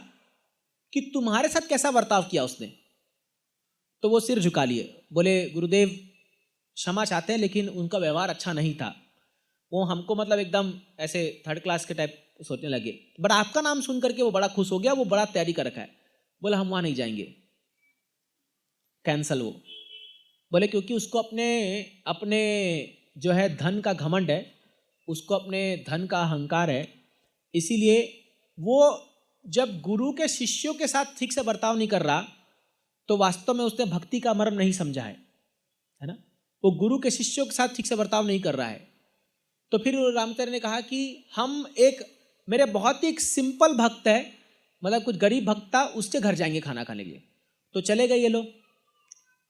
कि तुम्हारे साथ कैसा बर्ताव किया उसने। तो वो सिर झुका लिए, बोले गुरुदेव क्षमा चाहते हैं, लेकिन उनका व्यवहार अच्छा नहीं था, वो हमको मतलब एकदम ऐसे 3rd क्लास के टाइप सोचने लगे। बट आपका नाम सुन करके वो बड़ा खुश हो गया, वो बड़ा तैयारी कर रखा है। बोले हम वहाँ नहीं जाएंगे, कैंसल। वो बोले क्योंकि उसको अपने जो है धन का घमंड है, उसको अपने धन का अहंकार है, इसीलिए वो जब गुरु के शिष्यों के साथ ठीक से बर्ताव नहीं कर रहा, तो वास्तव में उसने भक्ति का मर्म नहीं समझा है ना। वो गुरु के शिष्यों के साथ ठीक से बर्ताव नहीं कर रहा है। तो फिर रामाचार्य ने कहा कि हम मेरे बहुत ही एक सिंपल भक्त है, मतलब कुछ गरीब भक्त था, उसके घर जाएंगे खाना खाने के लिए। तो चले गए ये लोग।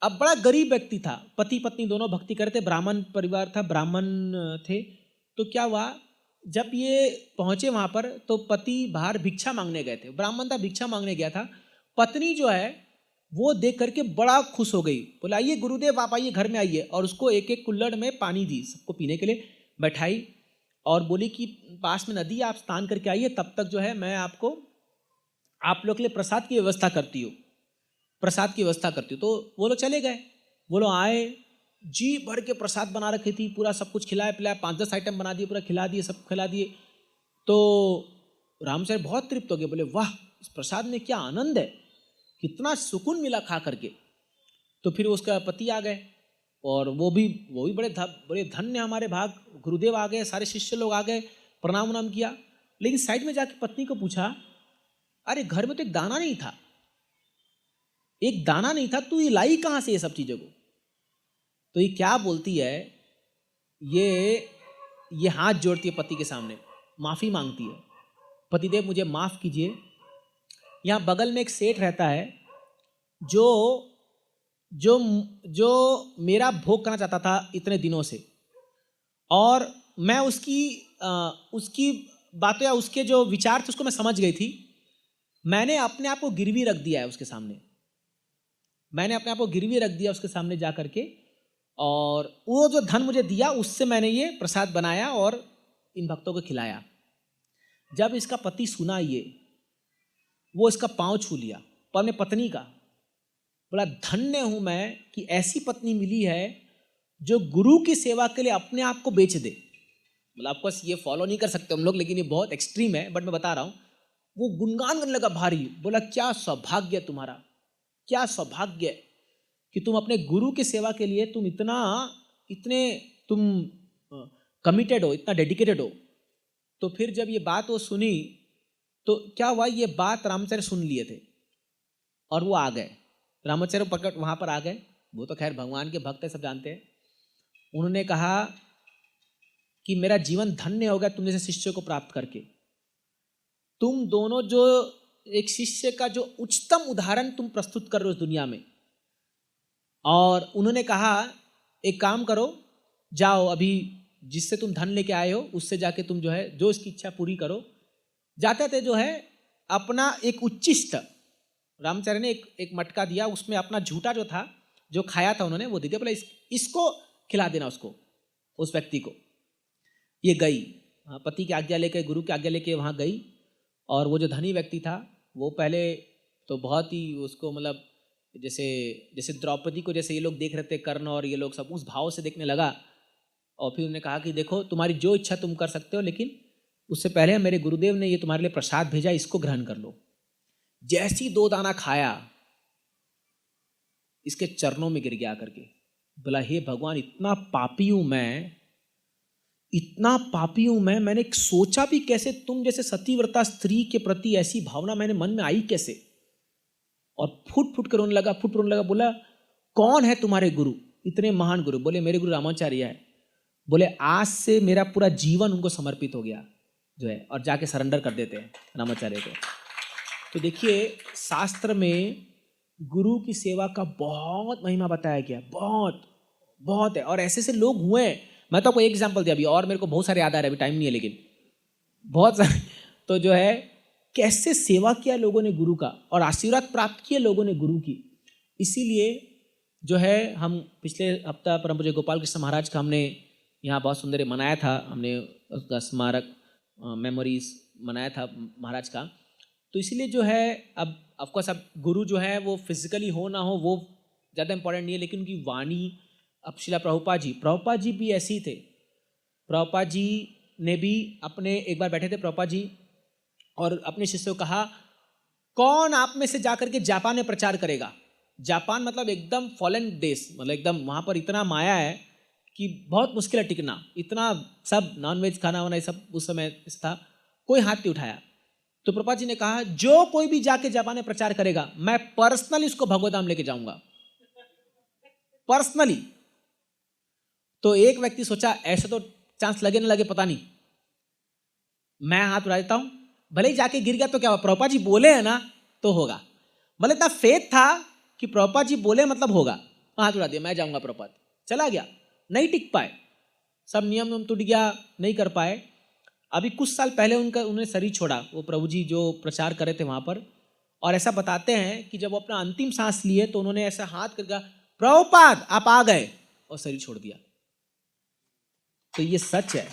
अब बड़ा गरीब व्यक्ति था, पति पत्नी दोनों भक्ति करते, ब्राह्मण परिवार था, ब्राह्मण थे। तो क्या हुआ, जब ये पहुंचे वहां पर, तो पति बाहर भिक्षा मांगने गए थे, ब्राह्मण था, भिक्षा मांगने गया था। पत्नी जो है वो देख करके बड़ा खुश हो गई, बोला आइए गुरुदेव आप आइए, घर में आइए। और उसको एक कुल्हड़ में पानी दी, सबको पीने के लिए बैठाई, और बोली कि पास में नदी, आप स्नान करके आइए, तब तक जो है मैं आप लोग के लिए प्रसाद की व्यवस्था करती हूँ, प्रसाद की व्यवस्था करती हूँ। तो वो लोग चले गए, वो लोग आए, जी भर के प्रसाद बना रखी थी, पूरा सब कुछ खिलाया पिलाया, 5-10 आइटम बना दिए, पूरा खिला दिए, सब खिला दिए। तो रामचंद्र बहुत तृप्त हो गए, बोले वाह इस प्रसाद में क्या आनंद है, कितना सुकून मिला खा करके। तो फिर उसका पति आ गए, और वो भी बड़े धन्य हमारे भाग, गुरुदेव आ गए, सारे शिष्य लोग आ गए, प्रणाम उनाम किया। लेकिन साइड में जाके पत्नी को पूछा, अरे घर में तो एक दाना नहीं था, एक दाना नहीं था, तू ये लाई कहाँ से ये सब चीज़ों को। तो ये क्या बोलती है, ये हाथ जोड़ती है पति के सामने, माफ़ी मांगती है, पतिदेव मुझे माफ़ कीजिए। यहाँ बगल में एक सेठ रहता है जो मेरा भोग करना चाहता था इतने दिनों से, और मैं उसकी बातें या उसके जो विचार थे उसको मैं समझ गई थी। मैंने अपने आप को गिरवी रख दिया है उसके सामने, मैंने अपने आप को गिरवी रख दिया उसके सामने जा करके, और वो जो धन मुझे दिया उससे मैंने ये प्रसाद बनाया और इन भक्तों को खिलाया। जब इसका पति सुना ये, वो इसका पांव छू लिया, पर अपने पत्नी का, बोला धन्य हूं मैं कि ऐसी पत्नी मिली है जो गुरु की सेवा के लिए अपने आप को बेच दे। मतलब आपको ये फॉलो नहीं कर सकते हम लोग, लेकिन ये बहुत एक्सट्रीम है, बट मैं बता रहा हूं। वो गुणगान करने लगा भारी, बोला क्या सौभाग्य तुम्हारा, क्या सौभाग्य कि तुम अपने गुरु की सेवा के लिए तुम इतने तुम कमिटेड हो, इतना डेडिकेटेड हो। तो फिर जब ये बात वो सुनी तो क्या हुआ, ये बात रामाचार्य सुन लिए थे और वो आ गए। रामाचार्य प्रकट वहाँ पर आ गए, वो तो खैर भगवान के भक्त है, सब जानते हैं। उन्होंने कहा कि मेरा जीवन धन्य हो गया तुम जैसे शिष्य को प्राप्त करके। तुम दोनों जो एक शिष्य का जो उच्चतम उदाहरण तुम प्रस्तुत कर रहे हो इस दुनिया में। और उन्होंने कहा एक काम करो, जाओ अभी जिससे तुम धन लेके आए हो उससे जाके तुम जो है जो इसकी इच्छा पूरी करो। जाते थे जो है अपना एक उच्चिष्ट, रामाचार्य ने एक मटका दिया, उसमें अपना झूठा जो था जो खाया था उन्होंने वो दे दिया, बोला इसको खिला देना उसको, उस व्यक्ति को। ये गई पति की आज्ञा लेके, गुरु की आज्ञा लेके वहाँ गई। और वो जो धनी व्यक्ति था वो पहले तो बहुत ही उसको मतलब जैसे द्रौपदी को जैसे ये लोग देख रहे थे, कर्ण और ये लोग सब उस भाव से देखने लगा। और फिर उन्होंने कहा कि देखो तुम्हारी जो इच्छा तुम कर सकते हो, लेकिन उससे पहले मेरे गुरुदेव ने ये तुम्हारे लिए प्रसाद भेजा, इसको ग्रहण कर लो। जैसी 2 दाना खाया इसके चरणों में गिर गया करके, बोला हे भगवान इतना पापी हूं मैं, इतना पापी हूं मैं, मैंने सोचा भी कैसे तुम जैसे सतीव्रता स्त्री के प्रति ऐसी भावना मैंने मन में आई कैसे। और फुट फुट कर रोने लगा, बोला कौन है तुम्हारे गुरु, इतने महान गुरु? बोले मेरे गुरु रामाचार्य है। बोले आज से मेरा पूरा जीवन उनको समर्पित हो गया जो है, और जाके सरेंडर कर देते हैं रामाचार्य को। तो देखिए शास्त्र में गुरु की सेवा का बहुत महिमा बताया गया, बहुत बहुत है। और ऐसे लोग हुए हैं, मैं तो आपको एक एग्जांपल दिया अभी, और मेरे को बहुत सारे याद आ रहे हैं, अभी टाइम नहीं है, लेकिन बहुत सारे। तो जो है कैसे सेवा किया लोगों ने गुरु का, और आशीर्वाद प्राप्त किए लोगों ने गुरु की। इसीलिए जो है हम पिछले हफ्ता परम पूज्य गोपाल कृष्ण महाराज का हमने यहाँ बहुत सुंदर मनाया था, हमने उसका स्मारक मेमोरीज मनाया था महाराज का। तो इसीलिए जो है अब ऑफकोर्स अब गुरु जो है वो फिजिकली हो ना हो वो ज़्यादा इंपॉर्टेंट नहीं है, लेकिन उनकी वाणी। अब शिला प्रभुपाद जी भी ऐसे ही थे। प्रभुपाद जी ने भी अपने एक बार बैठे थे प्रभुपाद जी और अपने शिष्य को कहा कौन आप में से जाकर के जापान में प्रचार करेगा। जापान मतलब एकदम फॉरेन देश, मतलब एकदम वहाँ पर इतना माया है कि बहुत मुश्किल है टिकना, इतना सब नॉनवेज खाना वाना सब उस समय था, कोई हाथ नहीं उठाया। तो प्रभुपाद जी ने कहा जो कोई भी जाके जापान में प्रचार करेगा मैं पर्सनली उसको भगवत धाम लेके जाऊंगा, पर्सनली। तो एक व्यक्ति सोचा ऐसा तो चांस लगे ना लगे पता नहीं, मैं हाथ उठा देता हूं, भले ही जाके गिर गया तो क्या हुआ, प्रभुपाद जी बोले है ना तो होगा। मतलब इतना फेथ था कि प्रभुपाद जी बोले मतलब होगा, हाथ उठा दिया मैं जाऊंगा। प्रभुपाद चला गया, नहीं टिक पाए, सब नियम टूट गया, नहीं कर पाए। अभी कुछ साल पहले उन्होंने शरीर छोड़ा, वो प्रभु जी जो प्रचार करे थे वहाँ पर। और ऐसा बताते हैं कि जब वो अपना अंतिम सांस लिए तो उन्होंने ऐसा हाथ करके कहा प्रभुपाद आप आ गए, और शरीर छोड़ दिया। तो ये सच है।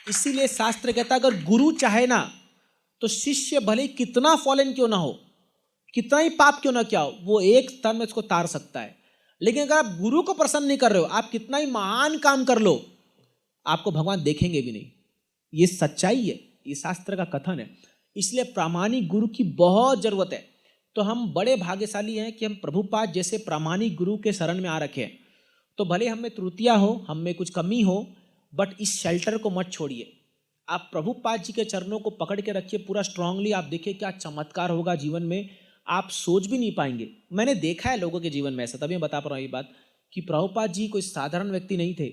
इसीलिए शास्त्र कहता है अगर गुरु चाहे ना तो शिष्य भले ही कितना फॉलन क्यों ना हो, कितना ही पाप क्यों ना क्या हो, वो एक स्तर में उसको तार सकता है। लेकिन अगर आप गुरु को प्रसन्न नहीं कर रहे हो, आप कितना ही महान काम कर लो, आपको भगवान देखेंगे भी नहीं। ये सच्चाई है, ये शास्त्र का कथन है। इसलिए प्रामाणिक गुरु की बहुत जरूरत है। तो हम बड़े भाग्यशाली हैं कि हम प्रभुपाद जैसे प्रामाणिक गुरु के शरण में आ रखे हैं। तो भले हम में त्रुटियां हो, हम में कुछ कमी हो, बट इस शेल्टर को मत छोड़िए। आप प्रभुपाद जी के चरणों को पकड़ के रखिए पूरा स्ट्रांगली। आप देखिए क्या चमत्कार होगा जीवन में, आप सोच भी नहीं पाएंगे। मैंने देखा है लोगों के जीवन में ऐसा, तभी मैं बता पा रहा हूँ ये बात कि प्रभुपाद जी कोई साधारण व्यक्ति नहीं थे।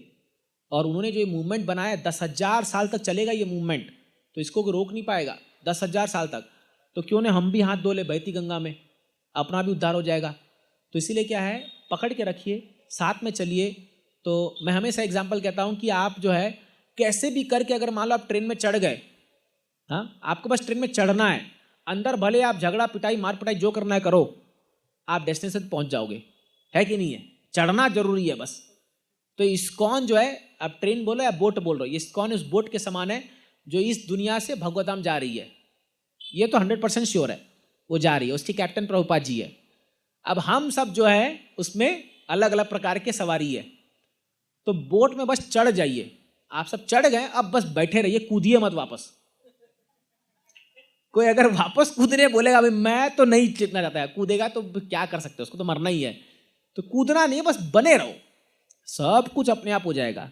और उन्होंने जो ये मूवमेंट बनाया 10,000 साल तक चलेगा ये मूवमेंट, तो इसको कोई रोक नहीं पाएगा 10,000 साल तक। तो क्यों ने हम भी हाथ धो ले बहती गंगा में, अपना भी उद्धार हो जाएगा। तो इसीलिए क्या है, पकड़ के रखिए, साथ में चलिए। तो मैं हमेशा एग्जाम्पल कहता हूँ कि आप जो है कैसे भी करके, अगर मान लो आप ट्रेन में चढ़ गए, हाँ आपको बस ट्रेन में चढ़ना है, अंदर भले आप झगड़ा पिटाई मार पिटाई जो करना है करो, आप डेस्टिनेशन पहुँच जाओगे, है कि नहीं है। चढ़ना जरूरी है बस, तो इस्कॉन जो है, आप ट्रेन बोलो या बोट बोल रहे हो, इस्कॉन उस बोट के समान है जो इस दुनिया से भगवत धाम जा रही है। ये तो 100% श्योर है वो जा रही है, उसकी कैप्टन प्रभुपाद जी है। अब हम सब जो है उसमें अलग अलग प्रकार के सवारी है। तो बोट में बस चढ़ जाइए, आप सब चढ़ गए, अब बस बैठे रहिए, कूदिए मत वापस। कोई अगर वापस कूदने बोलेगा भाई मैं तो नहीं चितना चाहता है, कूदेगा तो क्या कर सकते हो, उसको तो मरना ही है। तो कूदना नहीं है, बस बने रहो, सब कुछ अपने आप हो जाएगा।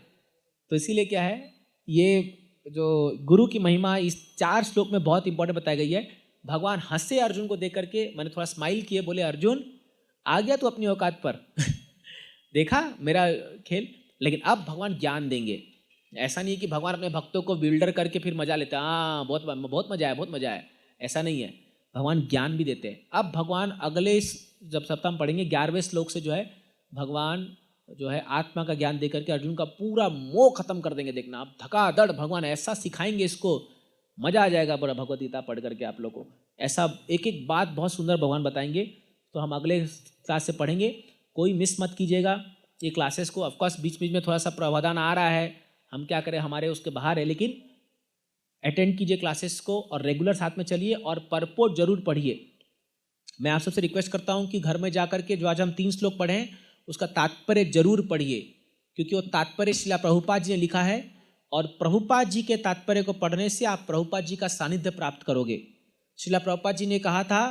तो इसीलिए क्या है, ये जो गुरु की महिमा इस 4 श्लोक में बहुत इंपॉर्टेंट बताई गई है। भगवान हंसे अर्जुन को देख करके, मैंने थोड़ा स्माइल किए, बोले अर्जुन आ गया तू अपनी औकात पर देखा मेरा खेल। लेकिन अब भगवान ज्ञान देंगे। ऐसा नहीं है कि भगवान अपने भक्तों को बिल्डर करके फिर मजा लेते हैं, हाँ बहुत बहुत मजा आया, बहुत मजा आया, ऐसा नहीं है। भगवान ज्ञान भी देते हैं। अब भगवान अगले जब सप्ताह हम पढ़ेंगे 11वें श्लोक से जो है भगवान जो है आत्मा का ज्ञान देकर के अर्जुन का पूरा मोह खत्म कर देंगे। देखना आप, धड़ाधड़ भगवान ऐसा सिखाएंगे, इसको मजा आ जाएगा बड़ा भगवत गीता पढ़ करके आप लोग को। ऐसा एक एक बात बहुत सुंदर भगवान बताएंगे। तो हम अगले क्लास से पढ़ेंगे, कोई मिस मत कीजिएगा ये क्लासेस को। ऑफकोर्स बीच बीच में थोड़ा सा प्रावधान आ रहा है, हम क्या करें, हमारे उसके बाहर है, लेकिन अटेंड कीजिए क्लासेस को और रेगुलर साथ में चलिए और परपोर्ट जरूर पढ़िए। मैं आप सबसे रिक्वेस्ट करता हूँ कि घर में जा करके जो आज हम 3 श्लोक पढ़े हैं उसका तात्पर्य जरूर पढ़िए, क्योंकि वो तात्पर्य शिला प्रभुपाद जी ने लिखा है और प्रभुपाद जी के तात्पर्य को पढ़ने से आप प्रभुपाद जी का सानिध्य प्राप्त करोगे। शिला प्रभुपाद जी ने कहा था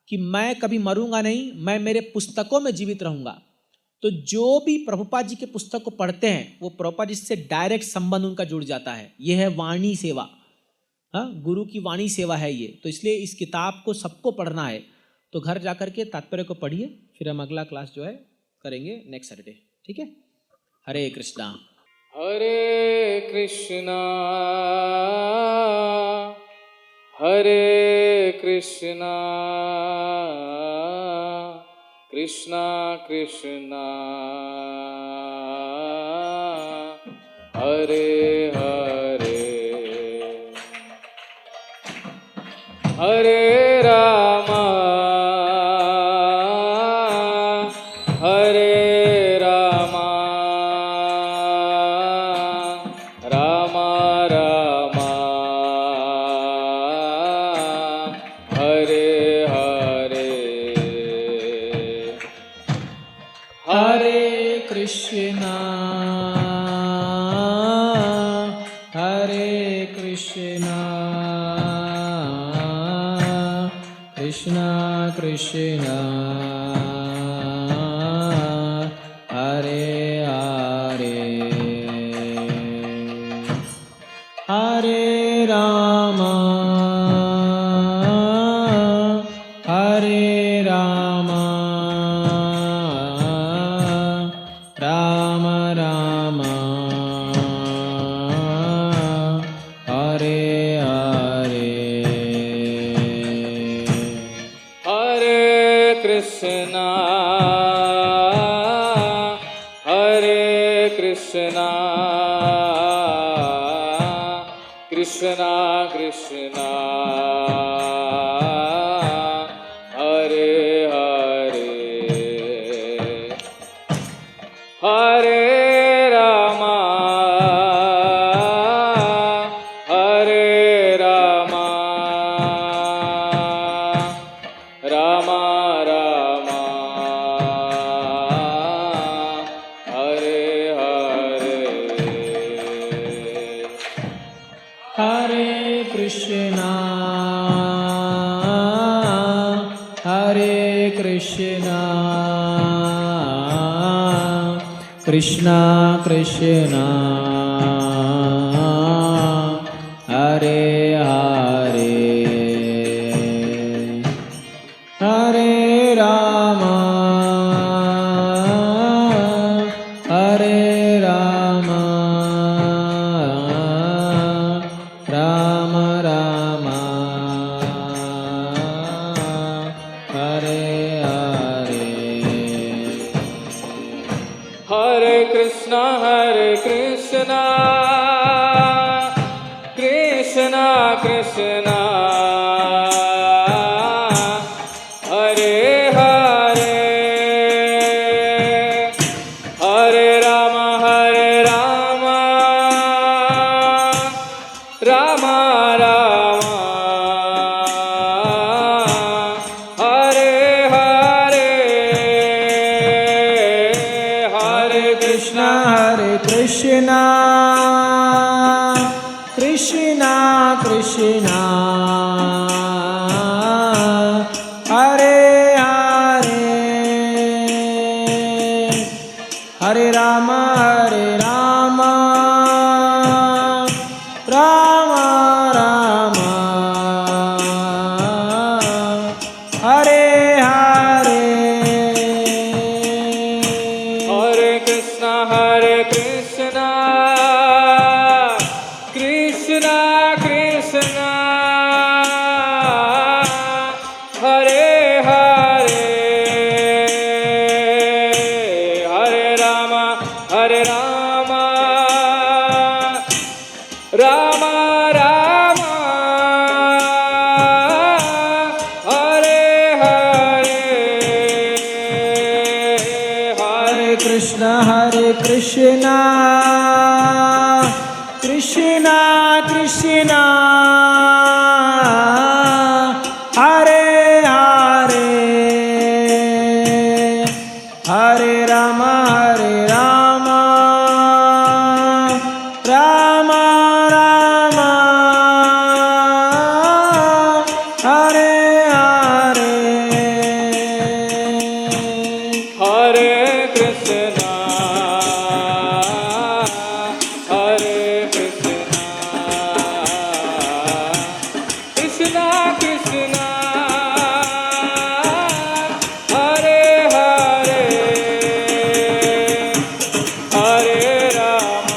कि मैं कभी मरूंगा नहीं, मैं मेरे पुस्तकों में जीवित रहूंगा। तो जो भी प्रभुपाद जी के पुस्तक को पढ़ते हैं वो प्रभुपाद जी से डायरेक्ट संबंध उनका जुड़ जाता है। ये है वाणी सेवा, हाँ, गुरु की वाणी सेवा है ये। तो इसलिए इस किताब को सबको पढ़ना है। तो घर जाकर के तात्पर्य को पढ़िए, फिर हम अगला क्लास जो है करेंगे नेक्स्ट सैटरडे, ठीक है। हरे कृष्णा हरे कृष्णा हरे कृष्णा कृष्णा कृष्णा हरे हरे हरे रामा हरे रामा रामा रामा हरे हरे हरे कृष्णा हरे कृष्णा कृष्णा कृष्णा हरे हरे हरे रामा हरे रामा राम राम हरे हरे हरे कृष्णा हरे कृष्णा कृष्णा कृष्णा हरे हरे हरे रामा हरे रामा रामा रामा हरे हरे हरे कृष्णा हरे कृष्णा कृष्णा कृष्णा हरे हरे हरे रामा हरे रामा राम राम हरे हरे हरे कृष्णा कृष्णा कृष्णा हरे हरे हरे राम राम राम हरे हरे हरे कृष्णा कृष्णा कृष्णा कृष्णा हरे हरे हरे राम राम राम हरे हरे हरे कृष्णा कृष्णा कृष्णा हरे हरे हरे राम राम राम हरे हरे हरे कृष्णा कृष्णा कृष्णा हरे हरे हरे राम राम राम हरे हरे हरे कृष्णा कृष्णा कृष्णा हरे हरे हरे राम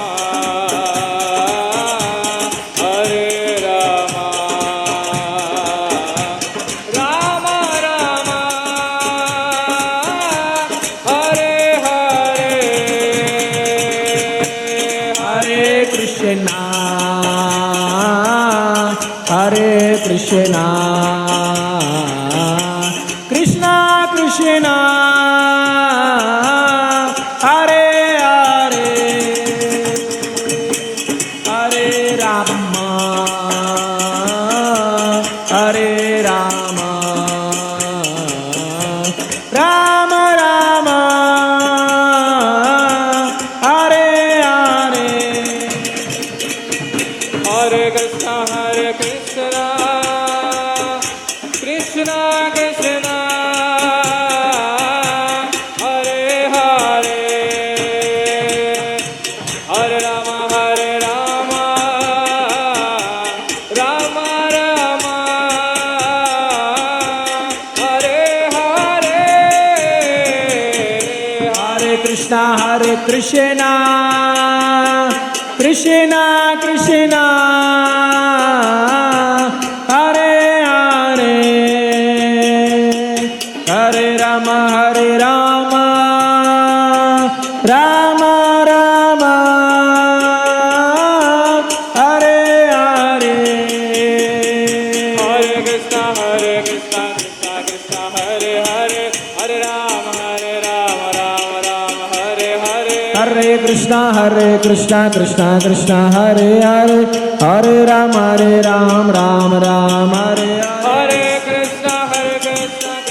राम राम हरे हरे हरे कृष्णा कृष्णा कृष्णा हरे हरे हरे राम राम राम हरे हरे हरे कृष्णा कृष्णा कृष्णा हरे हरे हरे राम राम राम हरे हरे हरे कृष्णा कृष्णा कृष्णा हरे हरे हरे राम राम राम हरे हरे हरे कृष्णा कृष्णा कृष्णा हरे हरे हरे राम राम राम हरे हरे हरे कृष्णा कृष्णा कृष्णा हरे हरे हरे राम राम हरे हरे कृष्णा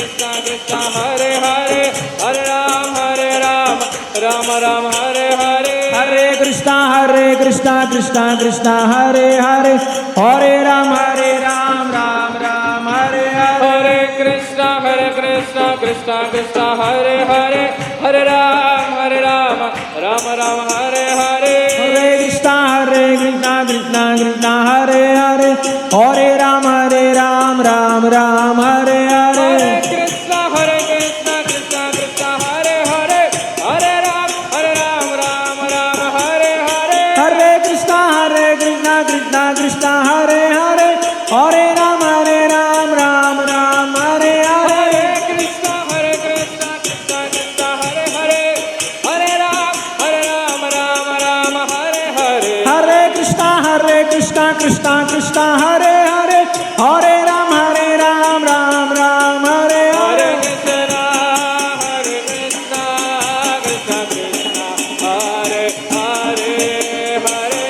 कृष्णा कृष्णा हरे हरे हरे राम राम हरे हरे हरे कृष्णा कृष्णा कृष्णा हरे हरे हरे राम राम हरे हरे हरे कृष्णा कृष्णा कृष्णा हरे हरे हरे राम राम हरे हरे हरे कृष्णा कृष्णा कृष्णा हरे हरे हरे राम राम हरे हरे हरे कृष्णा कृष्णा कृष्णा हरे हरे हरे राम राम हरे हरे हरे कृष्णा कृष्णा कृष्णा हरे हरे हरे राम राम हरे हरे हरे कृष्णा कृष्णा कृष्णा हरे हरे हरे राम राम हरे हरे हरे कृष्णा कृष्णा हरे हरे हरे राम राम हरे हरे हरे कृष्णा कृष्णा कृष्णा हरे हरे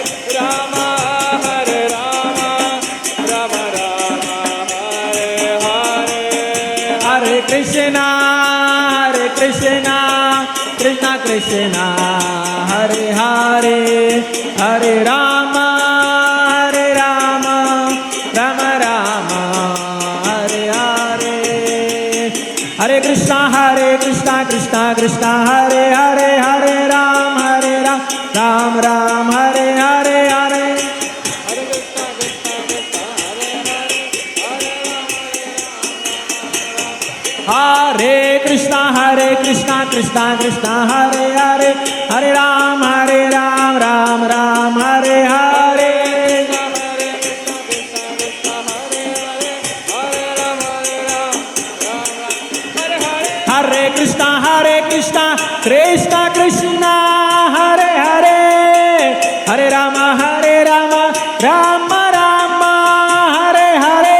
हरे राम कृष्णा कृष्णा कृष्णा हरे हरे हरे राम राम राम हरे हरे हरे कृष्णा कृष्णा कृष्णा हरे हरे हरे राम राम राम हरे हरे हरे हरे कृष्णा कृष्णा कृष्णा हरे हरे हरे राम राम राम हरे हरे हरे कृष्णा कृष्णा कृष्णा हरे हरे हरे राम राम राम हरे हरे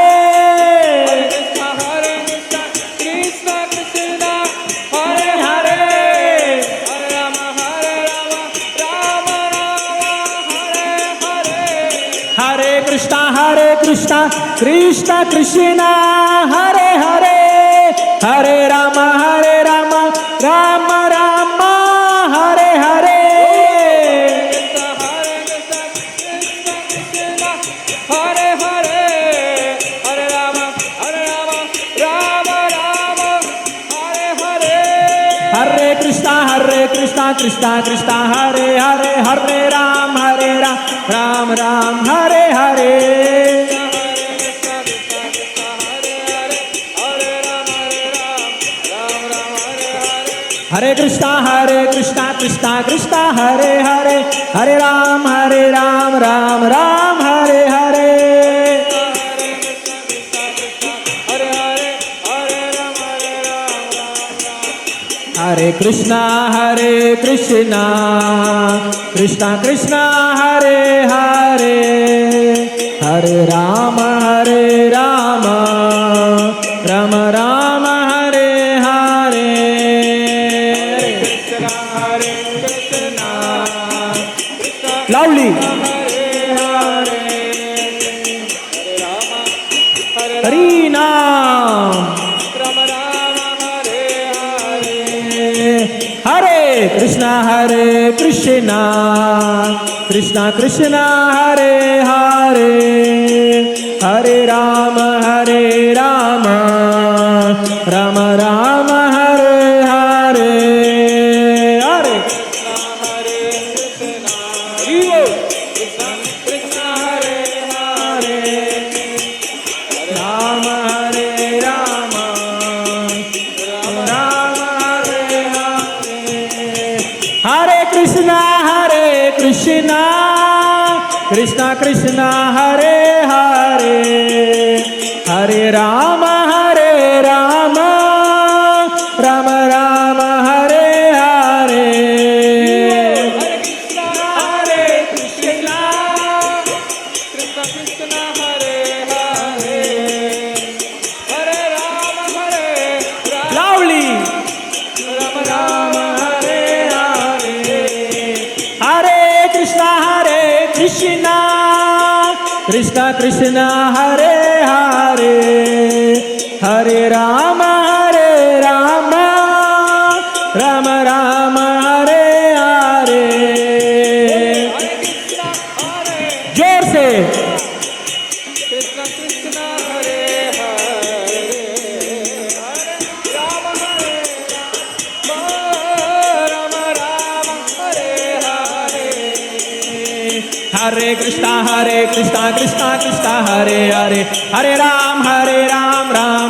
कृष्णा कृष्णा कृष्णा हरे हरे हरे राम राम राम हरे हरे हरे हरे हरे राम हरे हरे हरे कृष्णा कृष्णा कृष्णा हरे हरे हरे राम राम राम हरे हरे हरे कृष्णा कृष्णा कृष्णा हरे हरे हरे राम राम राम हरे हरे हरे कृष्णा कृष्णा कृष्णा हरे हरे हरे राम राम राम हरे हरे लाउडली हरि नाम हरे कृष्णा कृष्णा हरे हरे हरे राम राम राम हरे हरे हरे राम राम राम हरे हरे हरे कृष्णा कृष्णा हरे हरे हरे राम राम राम हरे हरे हरे कृष्णा कृष्ण हरे हरे हरे राम लावली राम हरे हरे हरे कृष्णा कृष्णा हरे हरे हरे राम राम राम हरे हरे जोर से कृष्ण हरे हरे हरे राम हरे हरे हरे कृष्णा कृष्णा हरे हरे हरे राम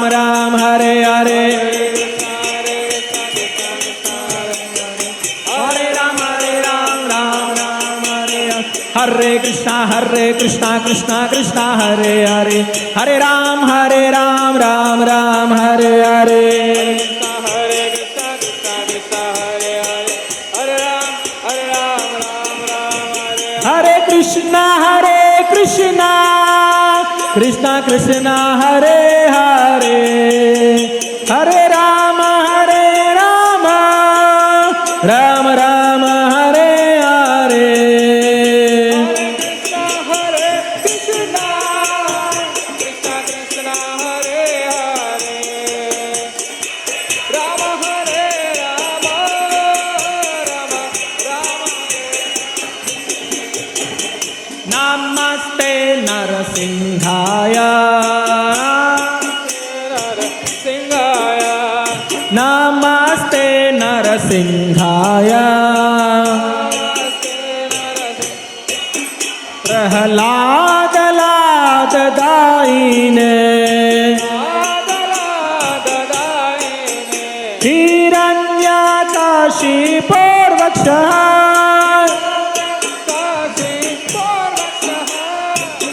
राम हरे हरे हरे राम राम हरे हरे कृष्णा कृष्णा हरे हरे हरे राम राम हरे हरे हरे कृष्ण हरे हरे हरे राम हरे हरे कृष्णा कृष्णा हरे हरे हरे राम राम हरे हरे हरे कृष्ण कृष्ण हरे हरे नरसिंहाय नरसिंहाय नमस्ते नरसिंहाय प्रहलाद लाद दायिने हिरण्यकशिपुर्वक्षः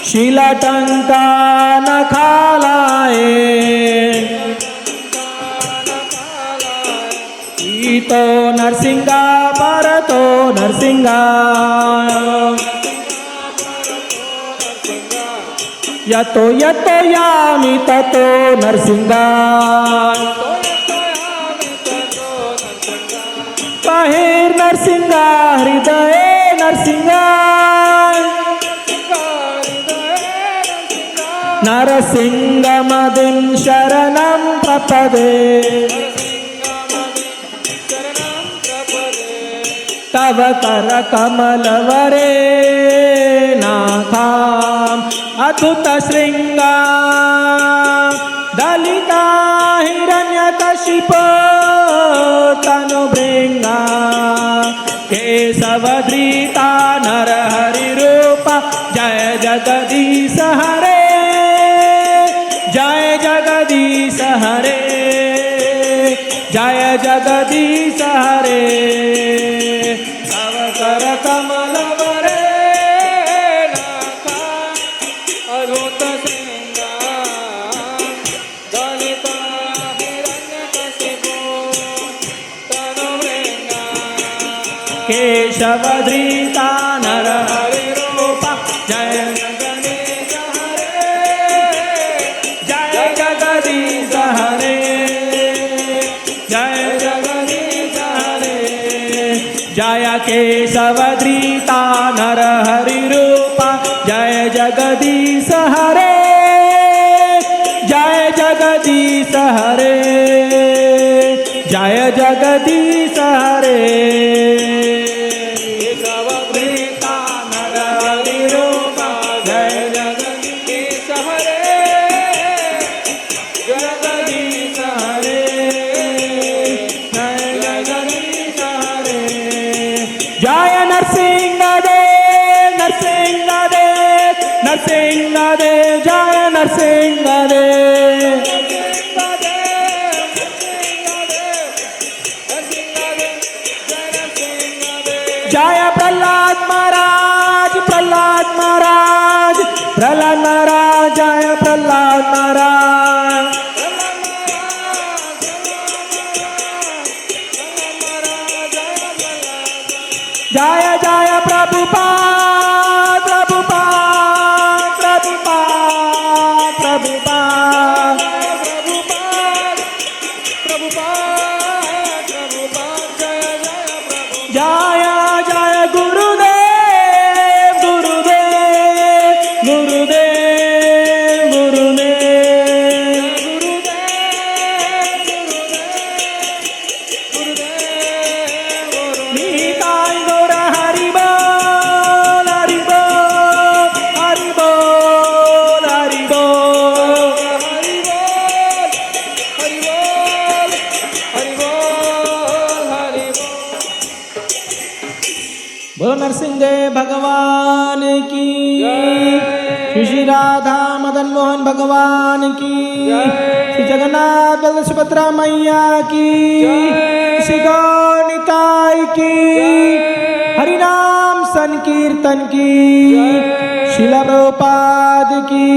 शीलटंका नखालाए ईतो नरसिंहा परतो नरसिंहा यतो यतो यामि ततो नरसिंहा बहिर्नरसिंहा हृदये नरसिंहा नरसिंहमदिं शरणं प्रपदे तव करकमलवरे नाथाम् अद्भुत शृंगा दलिता हिरण्यकशिपो तनुभृंगा केशवधृता नरहरिरूप जय जगदीश हरे जय जगदीश हरे जय जगदीश हरे तव कर कमल वरे अद्भुत शृंगा दलिता हिरण्यकशिपो तनुभृंगा केशवधृता नरहरिरूप जय जगदीश हरे जय जगदीश हरे जय जगदीश हरे जय केशवधृता नरहरिरूप जय जगदीश हरे जय जगदीश हरे जय जगदीश हरे केशवधृता नरहरिरूप जय जगदीश हरे जगदीश हरे जय जगदीश हरे जय नरसिंह देव नरसिंह देव नरसिंह देव जय नरसिंह देव जय प्रहलाद महाराज प्रहलाद महाराज प्रहलाद महाराज जय प्रहलाद महाराज जय जय प्रभुपाद प्रभुपाद प्रभुपाद प्रभुपाद जय जय गुरुदेव गुरुदेव गुरुदेव गुरुदेव निताय गौर हरि बोल हरि बोल हरि बोल हरि बोल बोलो नरसिंह देव भगवान की श्री श्री राधा मदन मोहन भगवान की श्री जगन्नाथ बलदेव सुभद्रा मैया की श्री गौर निताई की हरिनाम संकीर्तन की शिला प्रभुपाद की